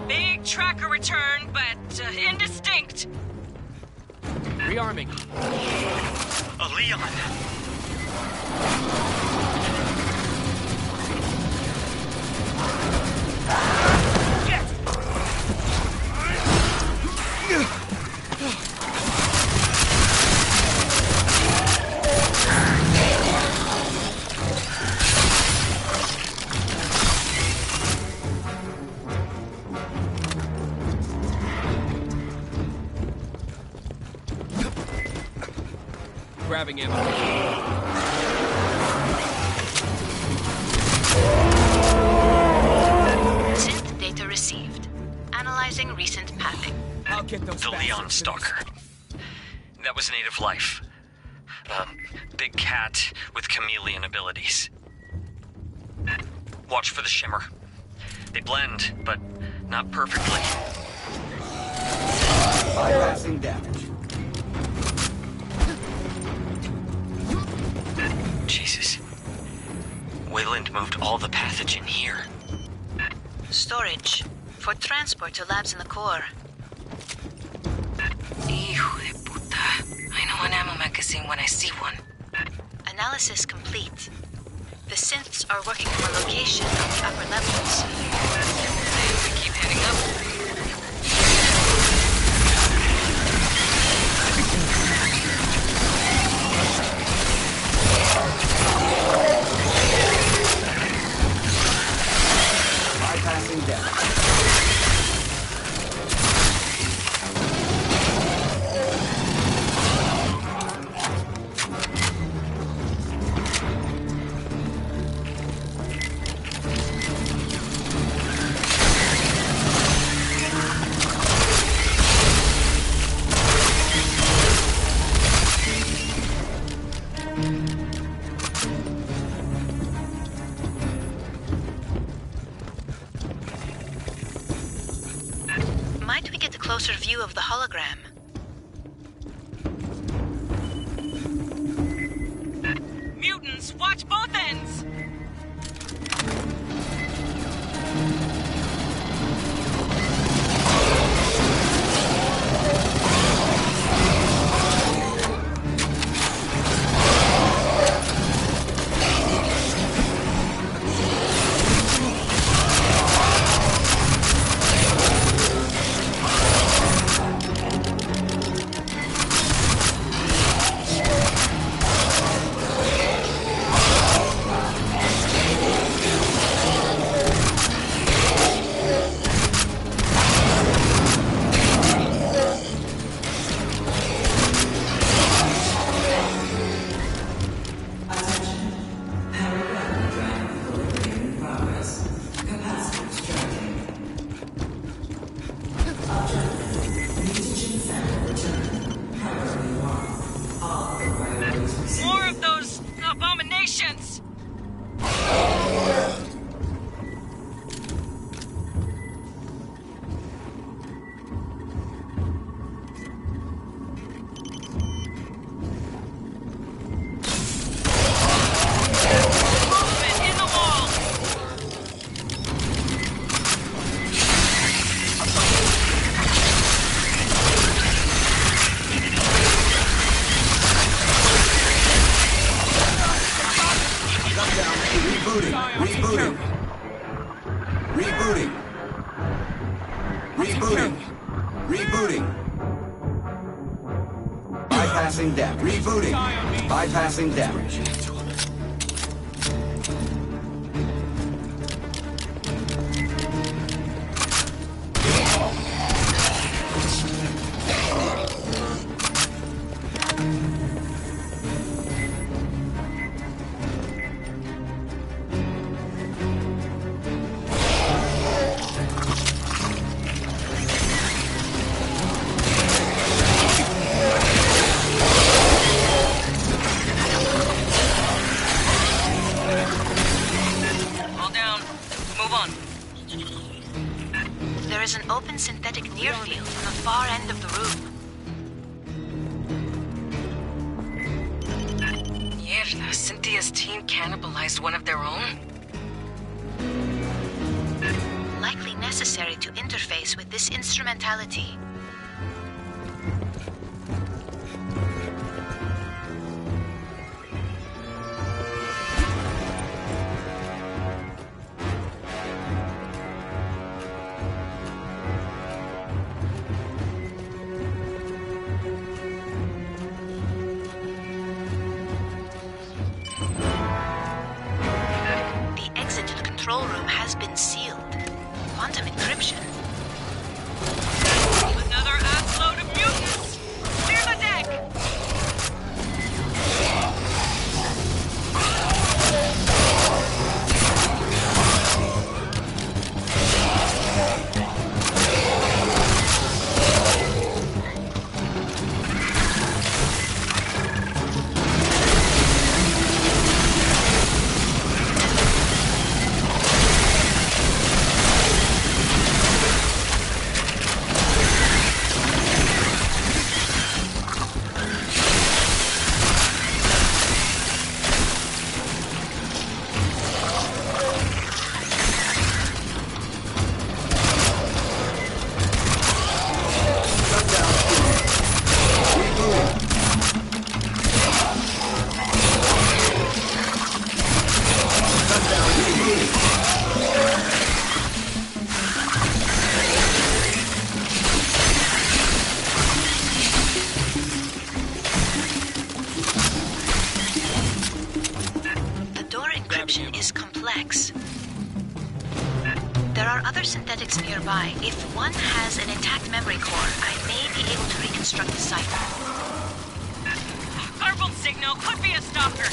Big tracker return, but indistinct. Rearming. A Leon! Grabbing him. Synth data received. Analyzing recent pathing. I'll get those The Leon bastards. Stalker. That was native life. Big cat with chameleon abilities. Watch for the shimmer. They blend, but not perfectly. Bypassing damage. Jesus. Wayland moved all the pathogen here. Storage. For transport to labs in the core. Hijo de puta. I know an ammo magazine when I see one. Analysis complete. The synths are working from a location on the upper levels. We keep heading up. Bypassing damage. closer view of the hologram. Mutants, watch both ends! More of those abominations! Movement in the wall! Rebooting. Rebooting. Rebooting. Rebooting. Rebooting. Bypassing depth. Rebooting. Bypassing depth. All down. Move on. There is an open synthetic near field on the far end of the room. Mierda, Cynthia's team cannibalized one of their own? Likely necessary to interface with this instrumentality. The exit to the control room has been sealed. Quantum encryption. Another assload of mutants! Clear the deck! The door encryption is complex. There are other synthetics nearby. If one has an intact memory core, I may be able to reconstruct the cipher. Garbled signal could be a stalker.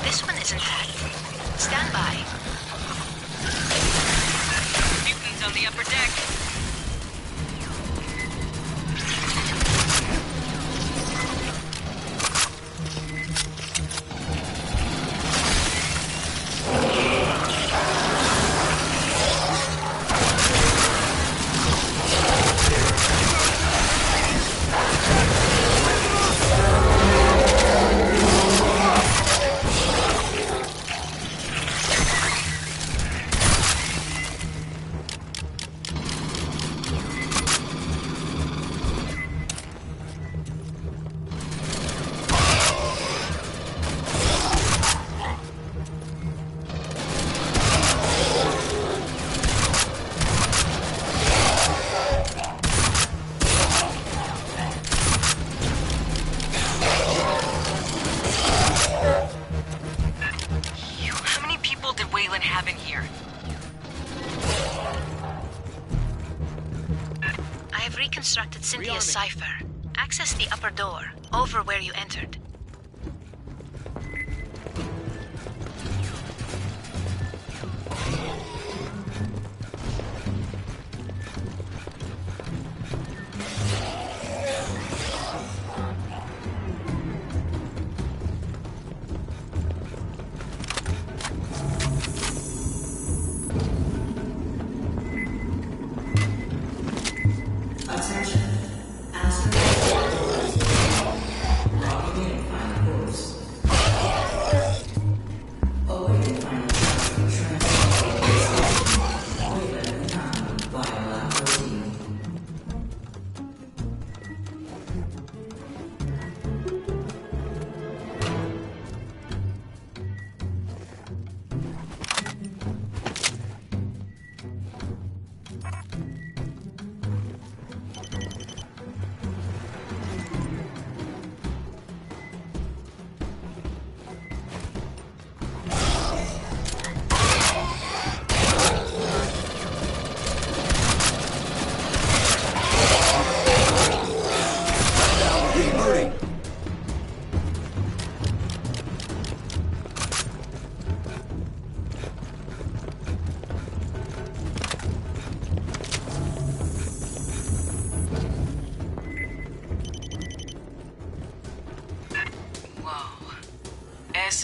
This one is intact. Stand by. Mutants on the upper deck. I have reconstructed Cynthia's cipher. Access the upper door, over where you entered.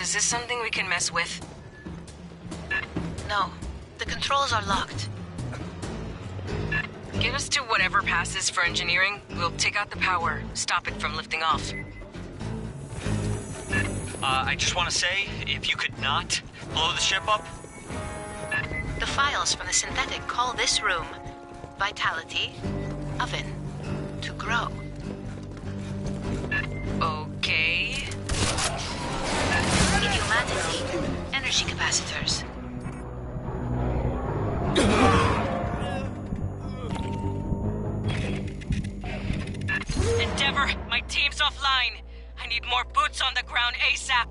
Is this something we can mess with? No. The controls are locked. Get us to whatever passes for engineering. We'll take out the power, stop it from lifting off. I just want to say, if you could not blow the ship up. The files from the synthetic call this room Vitality Oven to grow. Okay. Humanity, energy capacitors. Endeavor, my team's offline. I need more boots on the ground ASAP.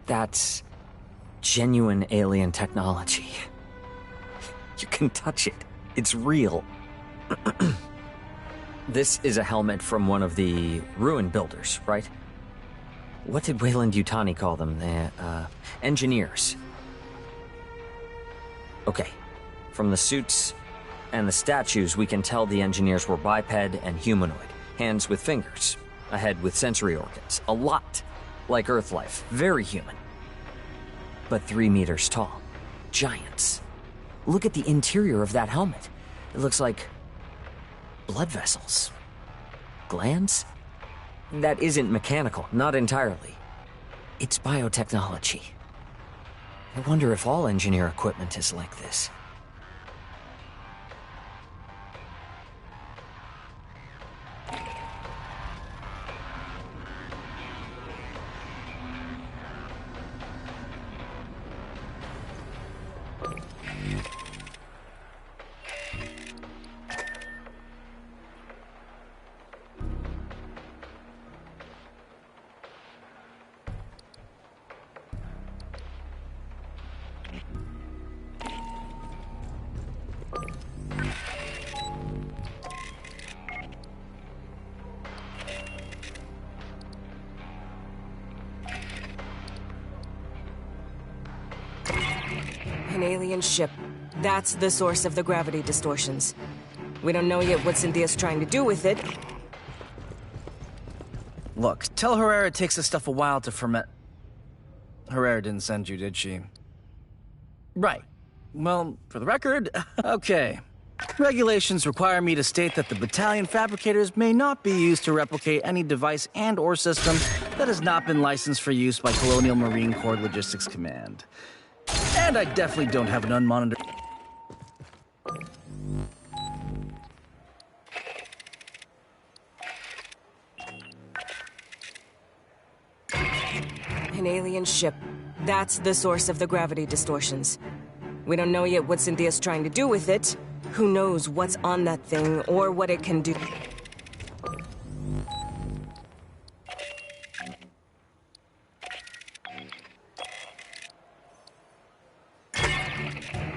That's genuine alien technology. You can touch it. It's real. This is a helmet from one of the ruin builders, right? What did Weyland-Yutani call them? Engineers. Okay. From the suits and the statues, we can tell the engineers were biped and humanoid. Hands with fingers. A head with sensory organs. A lot like Earth life. Very human. But 3 meters tall. Giants. Look at the interior of that helmet. It looks like blood vessels. Glands? That isn't mechanical, not entirely. It's biotechnology. I wonder if all engineer equipment is like this. An alien ship. That's the source of the gravity distortions. We don't know yet what Cynthia's trying to do with it. Look, tell Herrera it takes this stuff a while to ferment. Herrera didn't send you, did she? Right. Well, for the record, okay. Regulations require me to state that the battalion fabricators may not be used to replicate any device and/or system that has not been licensed for use by Colonial Marine Corps Logistics Command. And I definitely don't have an unmonitored... An alien ship. That's the source of the gravity distortions. We don't know yet what Cynthia's trying to do with it. Who knows what's on that thing or what it can do.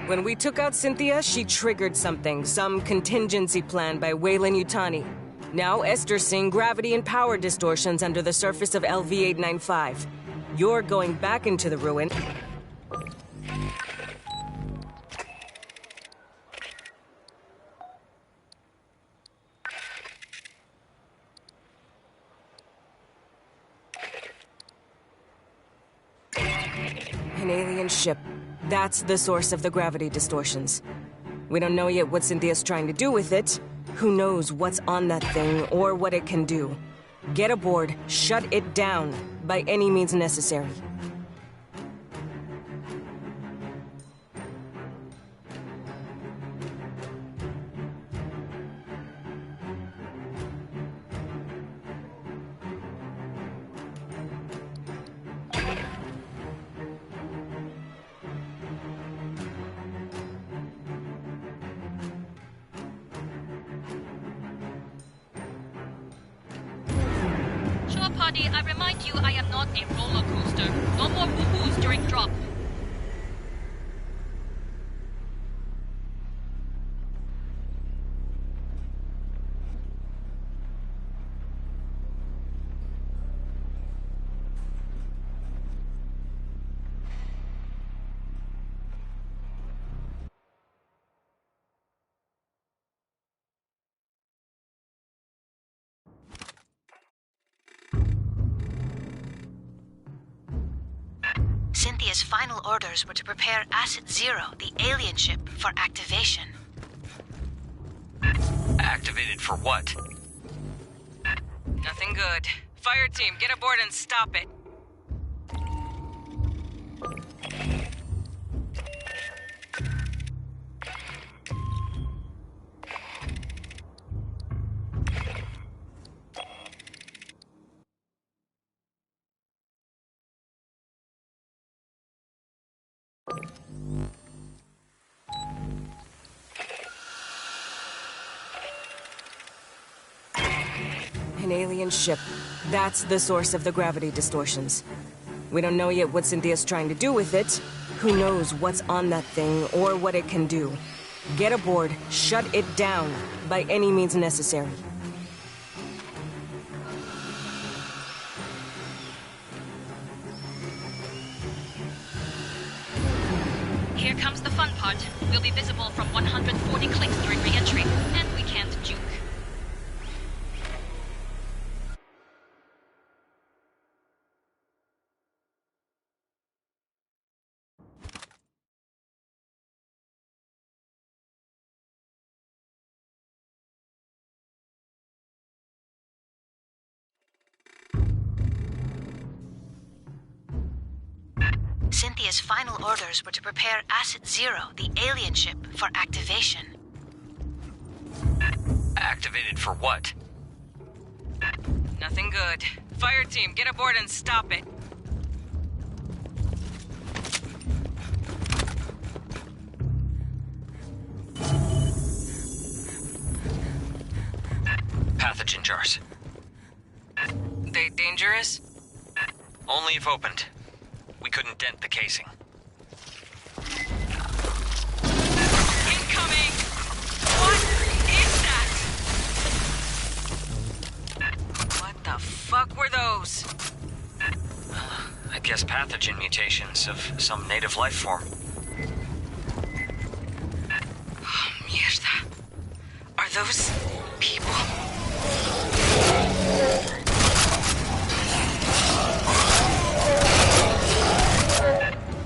When we took out Cynthia, she triggered something, some contingency plan by Weyland-Yutani. Now Esther's seeing gravity and power distortions under the surface of LV-895. You're going back into the ruin. An alien ship. That's the source of the gravity distortions. We don't know yet what Cynthia's trying to do with it. Who knows what's on that thing or what it can do. Get aboard, shut it down, by any means necessary. Sure, party, I remind you I am not a roller coaster. No more woo-hoos during drop. Cynthia's final orders were to prepare Acid Zero, the alien ship, for activation. Activated for what? Nothing good. Fireteam, get aboard and stop it. An alien ship. That's the source of the gravity distortions. We don't know yet what Cynthia's trying to do with it. Who knows what's on that thing or what it can do. Get aboard, shut it down, by any means necessary. Here comes the fun part. We'll be visible from 140 clicks during re-entry, and we can't juke. Cynthia's final orders were to prepare Acid Zero, the alien ship, for activation. Activated for what? Nothing good. Fireteam, get aboard and stop it. Pathogen jars. They dangerous? Only if opened. We couldn't dent the casing. Incoming! What is that? What the fuck were those? I guess pathogen mutations of some native life form. Oh, mierda. Are those people?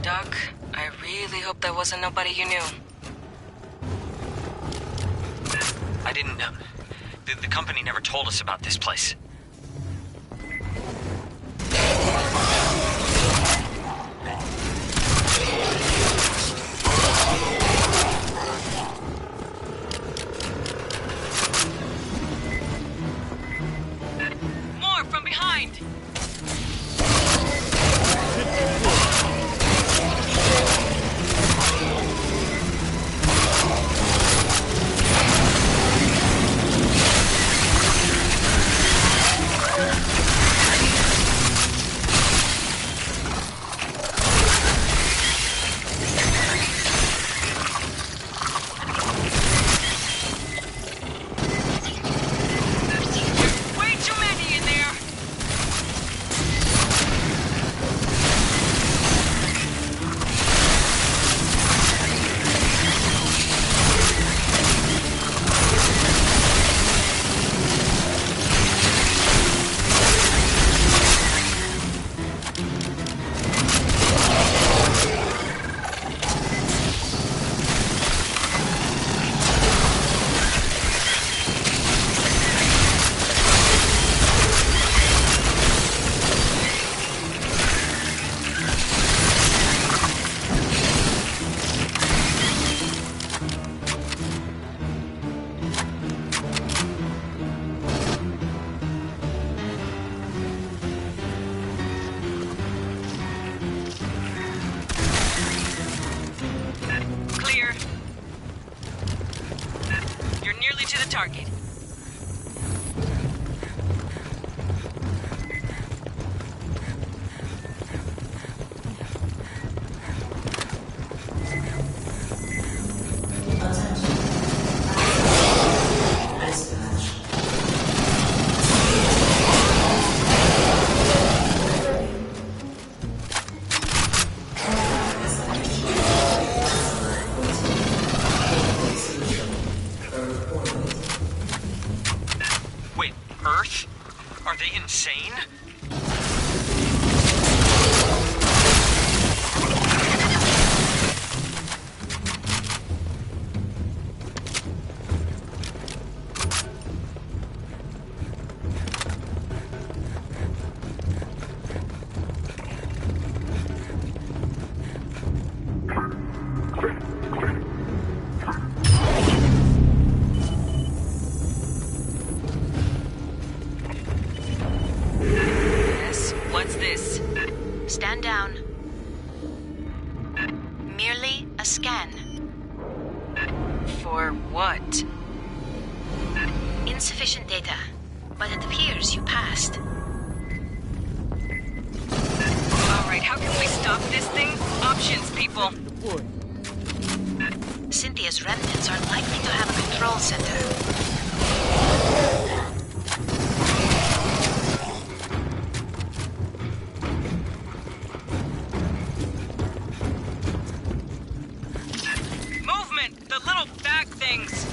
Doug, I really hope that wasn't nobody you knew. didn't know. The company never told us about this place. More from behind! Way too many in there! Clear. You're nearly to the target. Wait, Earth? Are they insane? Yes? What's this? Stand down. Merely a scan. For what? Insufficient data, but it appears you passed. Alright, how can we stop this thing? Options, people. Cynthia's remnants are likely to have a control center. Movement! The little back things!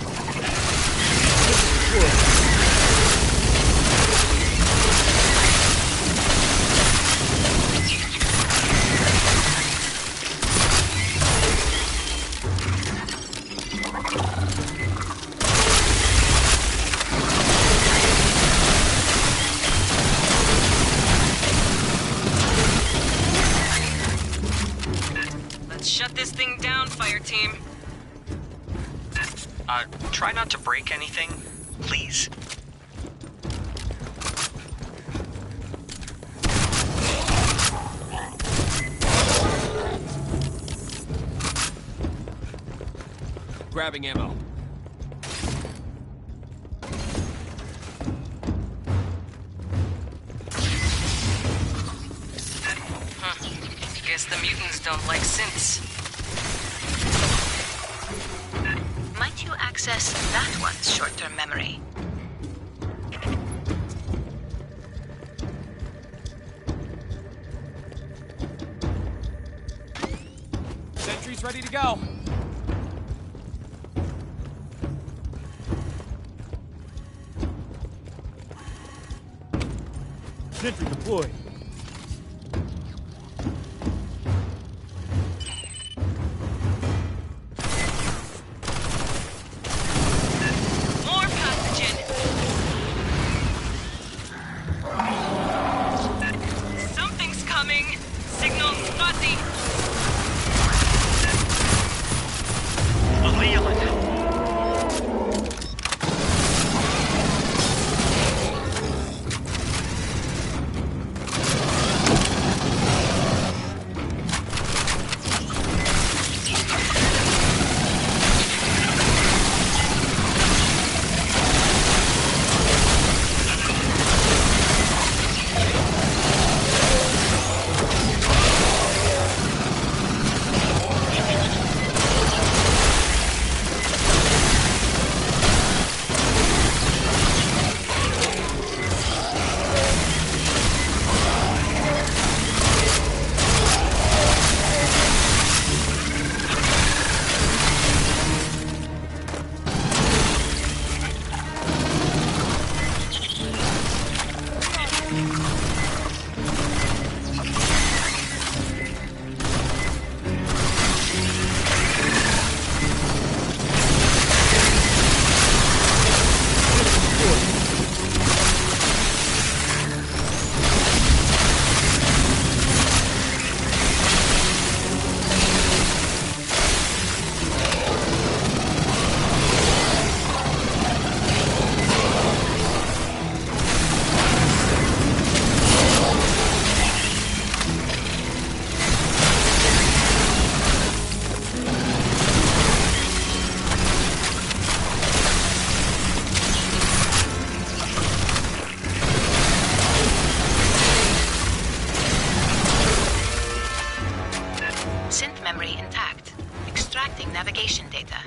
Let's shut this thing down, Fireteam. Try not to break anything, please. Grabbing ammo. Guess the mutants don't like synths. Might you access that one's short-term memory? Sentry's ready to go. Sentry deployed. More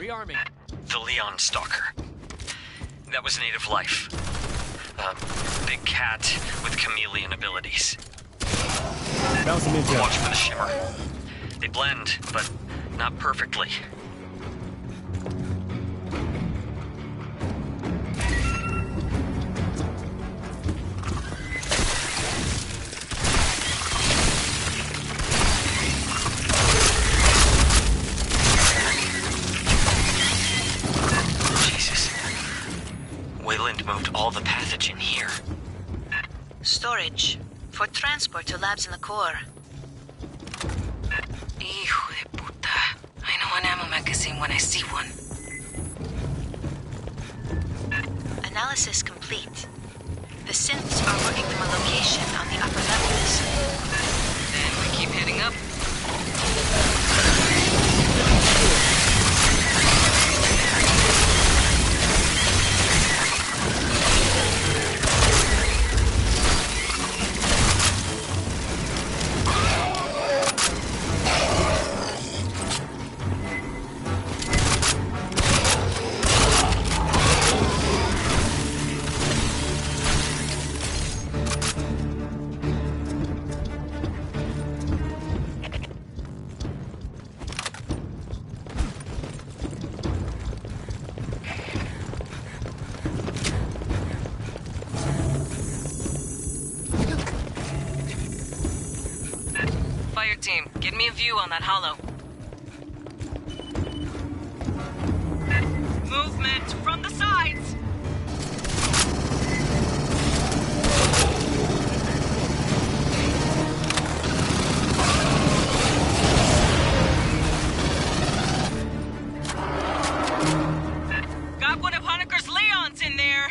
Rearming. The Leon Stalker. That was native life. A big cat with chameleon abilities. Bounce him into. Watch for the shimmer. They blend, but not perfectly. Moved all the pathogen here. Storage. For transport to labs in the core. Hijo de puta. I know an ammo magazine when I see one. Analysis complete. The synths are working from a location on the upper levels. Then we keep heading up. Fireteam, get me a view on that hollow. Movement from the sides! Got one of Honecker's Leons in there!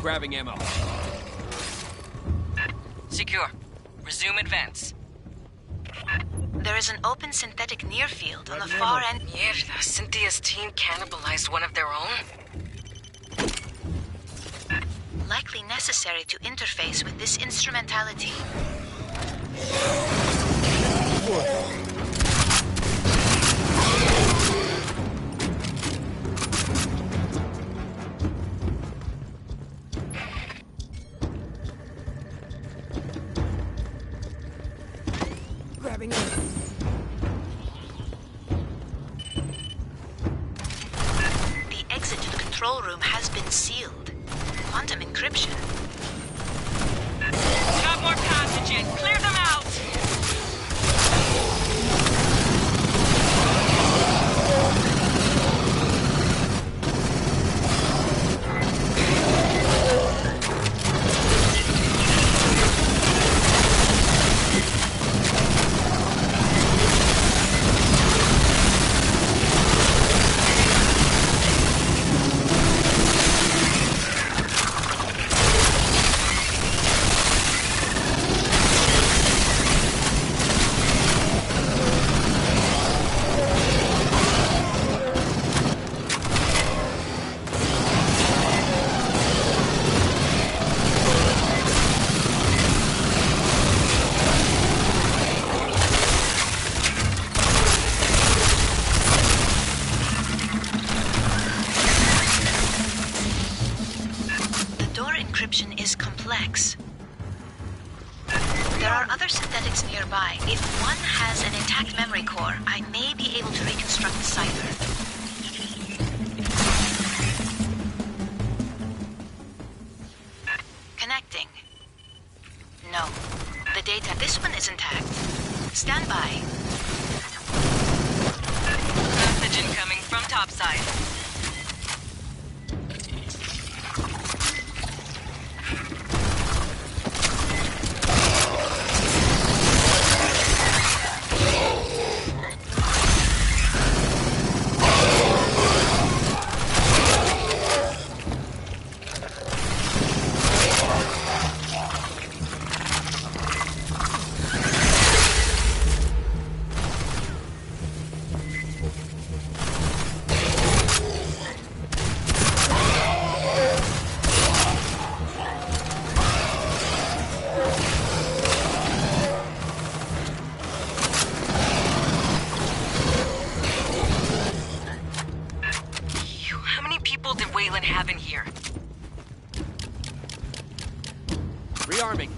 Grabbing ammo. Secure. Resume advance. There is an open synthetic near field on the far end. Mierda, Cynthia's team cannibalized one of their own? Likely necessary to interface with this instrumentality. Grabbing it. The exit to the control room has been sealed. Quantum encryption. Got more pathogen. Clear them out! encryption is complex. There are other synthetics nearby. If one has an intact memory core, I may be able to reconstruct the cipher. Connecting. No. The data. This one is intact. Stand by. Message incoming from topside. Have in here? Rearming.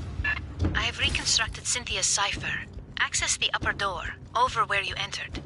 I have reconstructed Cynthia's cipher. Access the upper door, over where you entered.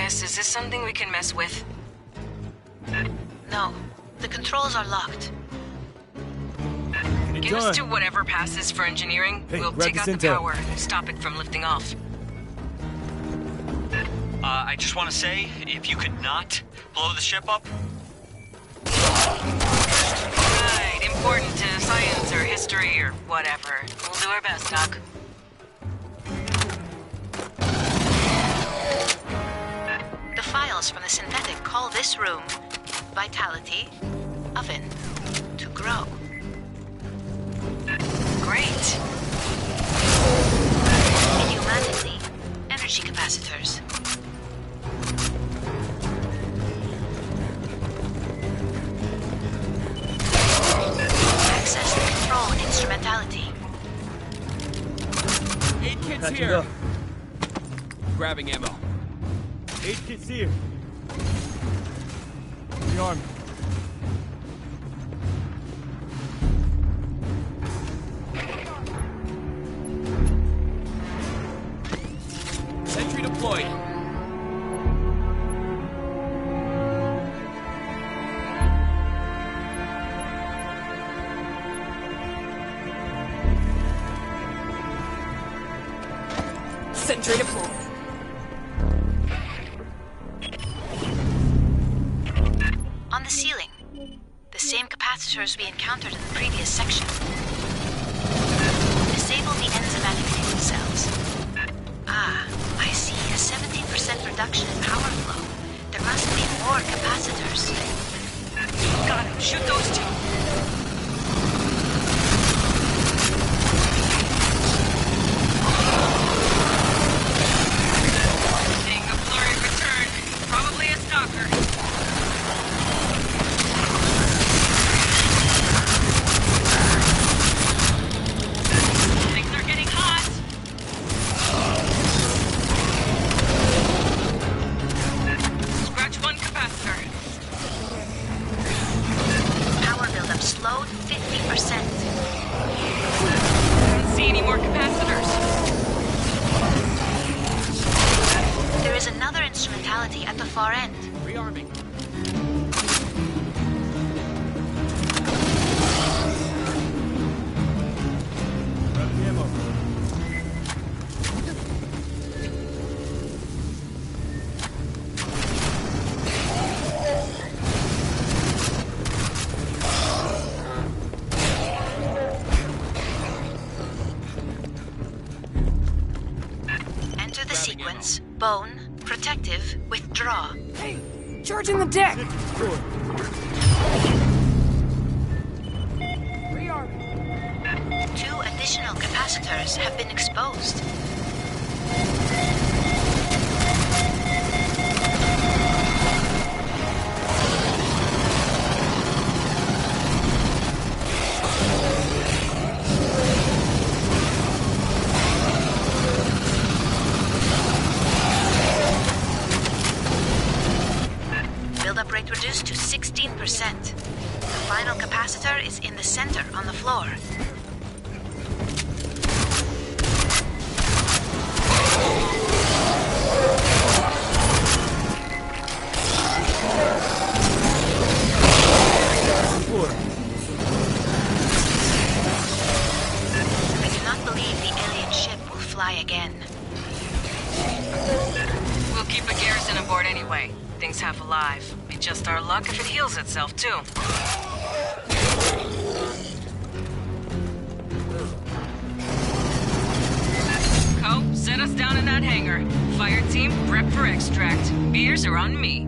Is this something we can mess with? No. The controls are locked. Give us to whatever passes for engineering. Hey, we'll grab take out this the intel. power and stop it from lifting off. I just want to say, if you could not blow the ship up. Right, important to science or history or whatever. We'll do our best, Doc. Files from the synthetic call this room Vitality Oven to grow. Great. Idiomatically, energy capacitors. Access the control instrumentality. Aid kit's Patching here. up. Grabbing ammo. Aid kit's here. Rearm. Sentry deployed. Sentry deployed. On the ceiling, the same capacitors we encountered in the previous section. Disable the enzymatic fuel cells. Ah, I see a 17% reduction in power flow. There must be more capacitors. Got him. Shoot those two. Seeing a flurry return. Probably a stalker. Things are getting hot. Scratch one capacitor. Power buildup slowed 50%. Don't see any more capacitors. There is another instrumentality at the far end. Rearming. Grab the ammo. Bone, protective, withdraw. Hey, charging the deck! Rearming. 2 additional capacitors have been exposed. Build-up rate reduced to 16%. The final capacitor is in the center on the floor. I do not believe the alien ship will fly again. We'll keep a garrison aboard anyway. Thing's half alive. Be just our luck if it heals itself, too. Co, set us down in that hangar. Fireteam, prep for extract. Beers are on me.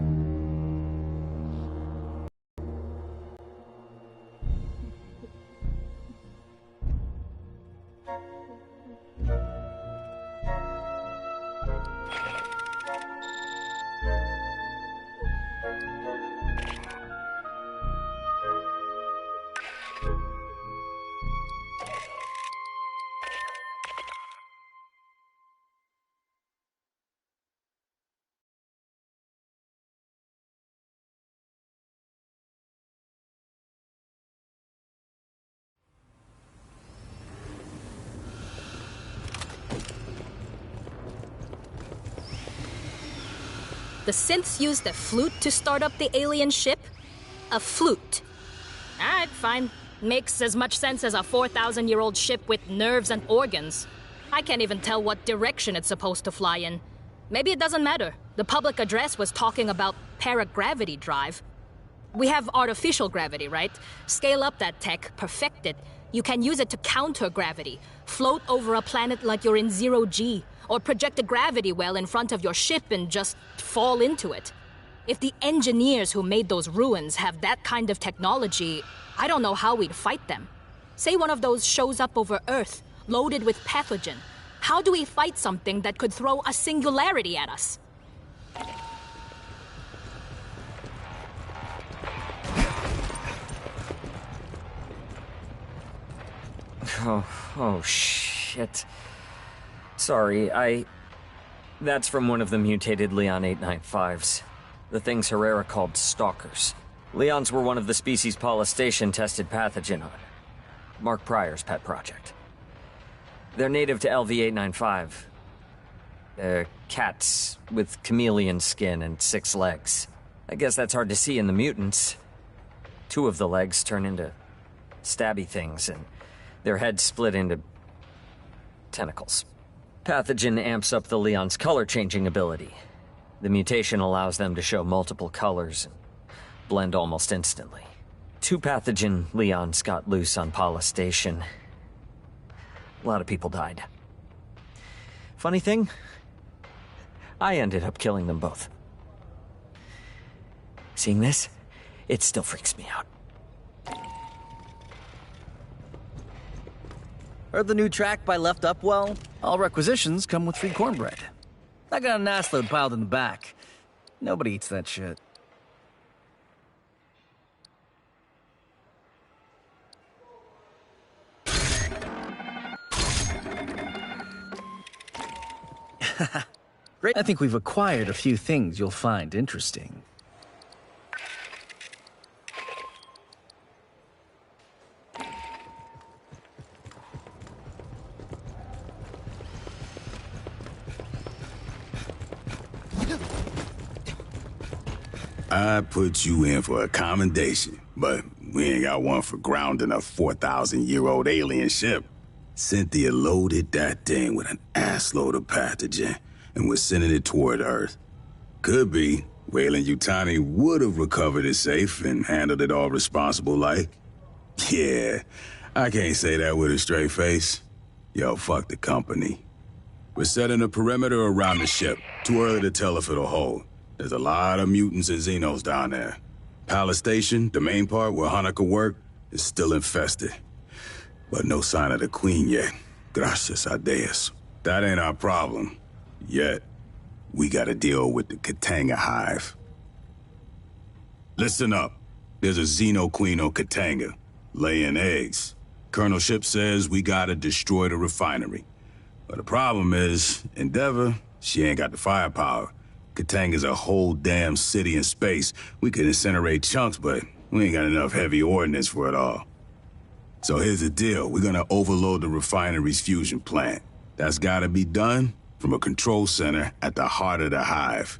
The synths used a flute to start up the alien ship? A flute. Alright, fine. Makes as much sense as a 4,000-year-old ship with nerves and organs. I can't even tell what direction it's supposed to fly in. Maybe it doesn't matter. The public address was talking about paragravity drive. We have artificial gravity, right? Scale up that tech, perfect it. You can use it to counter gravity. Float over a planet like you're in 0G. Or project a gravity well in front of your ship and just fall into it. If the engineers who made those ruins have that kind of technology, I don't know how we'd fight them. Say one of those shows up over Earth, loaded with pathogen. How do we fight something that could throw a singularity at us? Oh shit. Sorry, That's from one of the mutated Leon 895s. The things Herrera called stalkers. Leons were one of the species Paula Station tested pathogen on. Mark Pryor's pet project. They're native to LV-895. They're cats with chameleon skin and 6 legs. I guess that's hard to see in the mutants. 2 of the legs turn into stabby things, and their heads split into tentacles. Pathogen amps up the Leon's color-changing ability. The mutation allows them to show multiple colors and blend almost instantly. 2 pathogen Leons got loose on Paula Station. A lot of people died. Funny thing, I ended up killing them both. Seeing this, it still freaks me out. Heard the new track by Left Upwell? All requisitions come with free cornbread. I got an ass load piled in the back. Nobody eats that shit. Great. I think we've acquired a few things you'll find interesting. I put you in for a commendation, but we ain't got one for grounding a 4,000-year-old alien ship. Cynthia loaded that thing with an assload of pathogen and was sending it toward Earth. Could be Weyland-Yutani would have recovered it safe and handled it all responsible like. Yeah, I can't say that with a straight face. Yo, fuck the company. We're setting a perimeter around the ship. Too early to tell if it'll hold. There's a lot of mutants and Xenos down there. Palace Station, the main part where Hanukkah worked, is still infested. But no sign of the Queen yet. Gracias a Dios. That ain't our problem. Yet. We gotta deal with the Katanga hive. Listen up. There's a Xeno Queen on Katanga, laying eggs. Colonel Ship says we gotta destroy the refinery. But the problem is, Endeavor, she ain't got the firepower. Katanga's a whole damn city in space. We could incinerate chunks, but we ain't got enough heavy ordnance for it all. So here's the deal. We're gonna overload the refinery's fusion plant. That's gotta be done from a control center at the heart of the hive.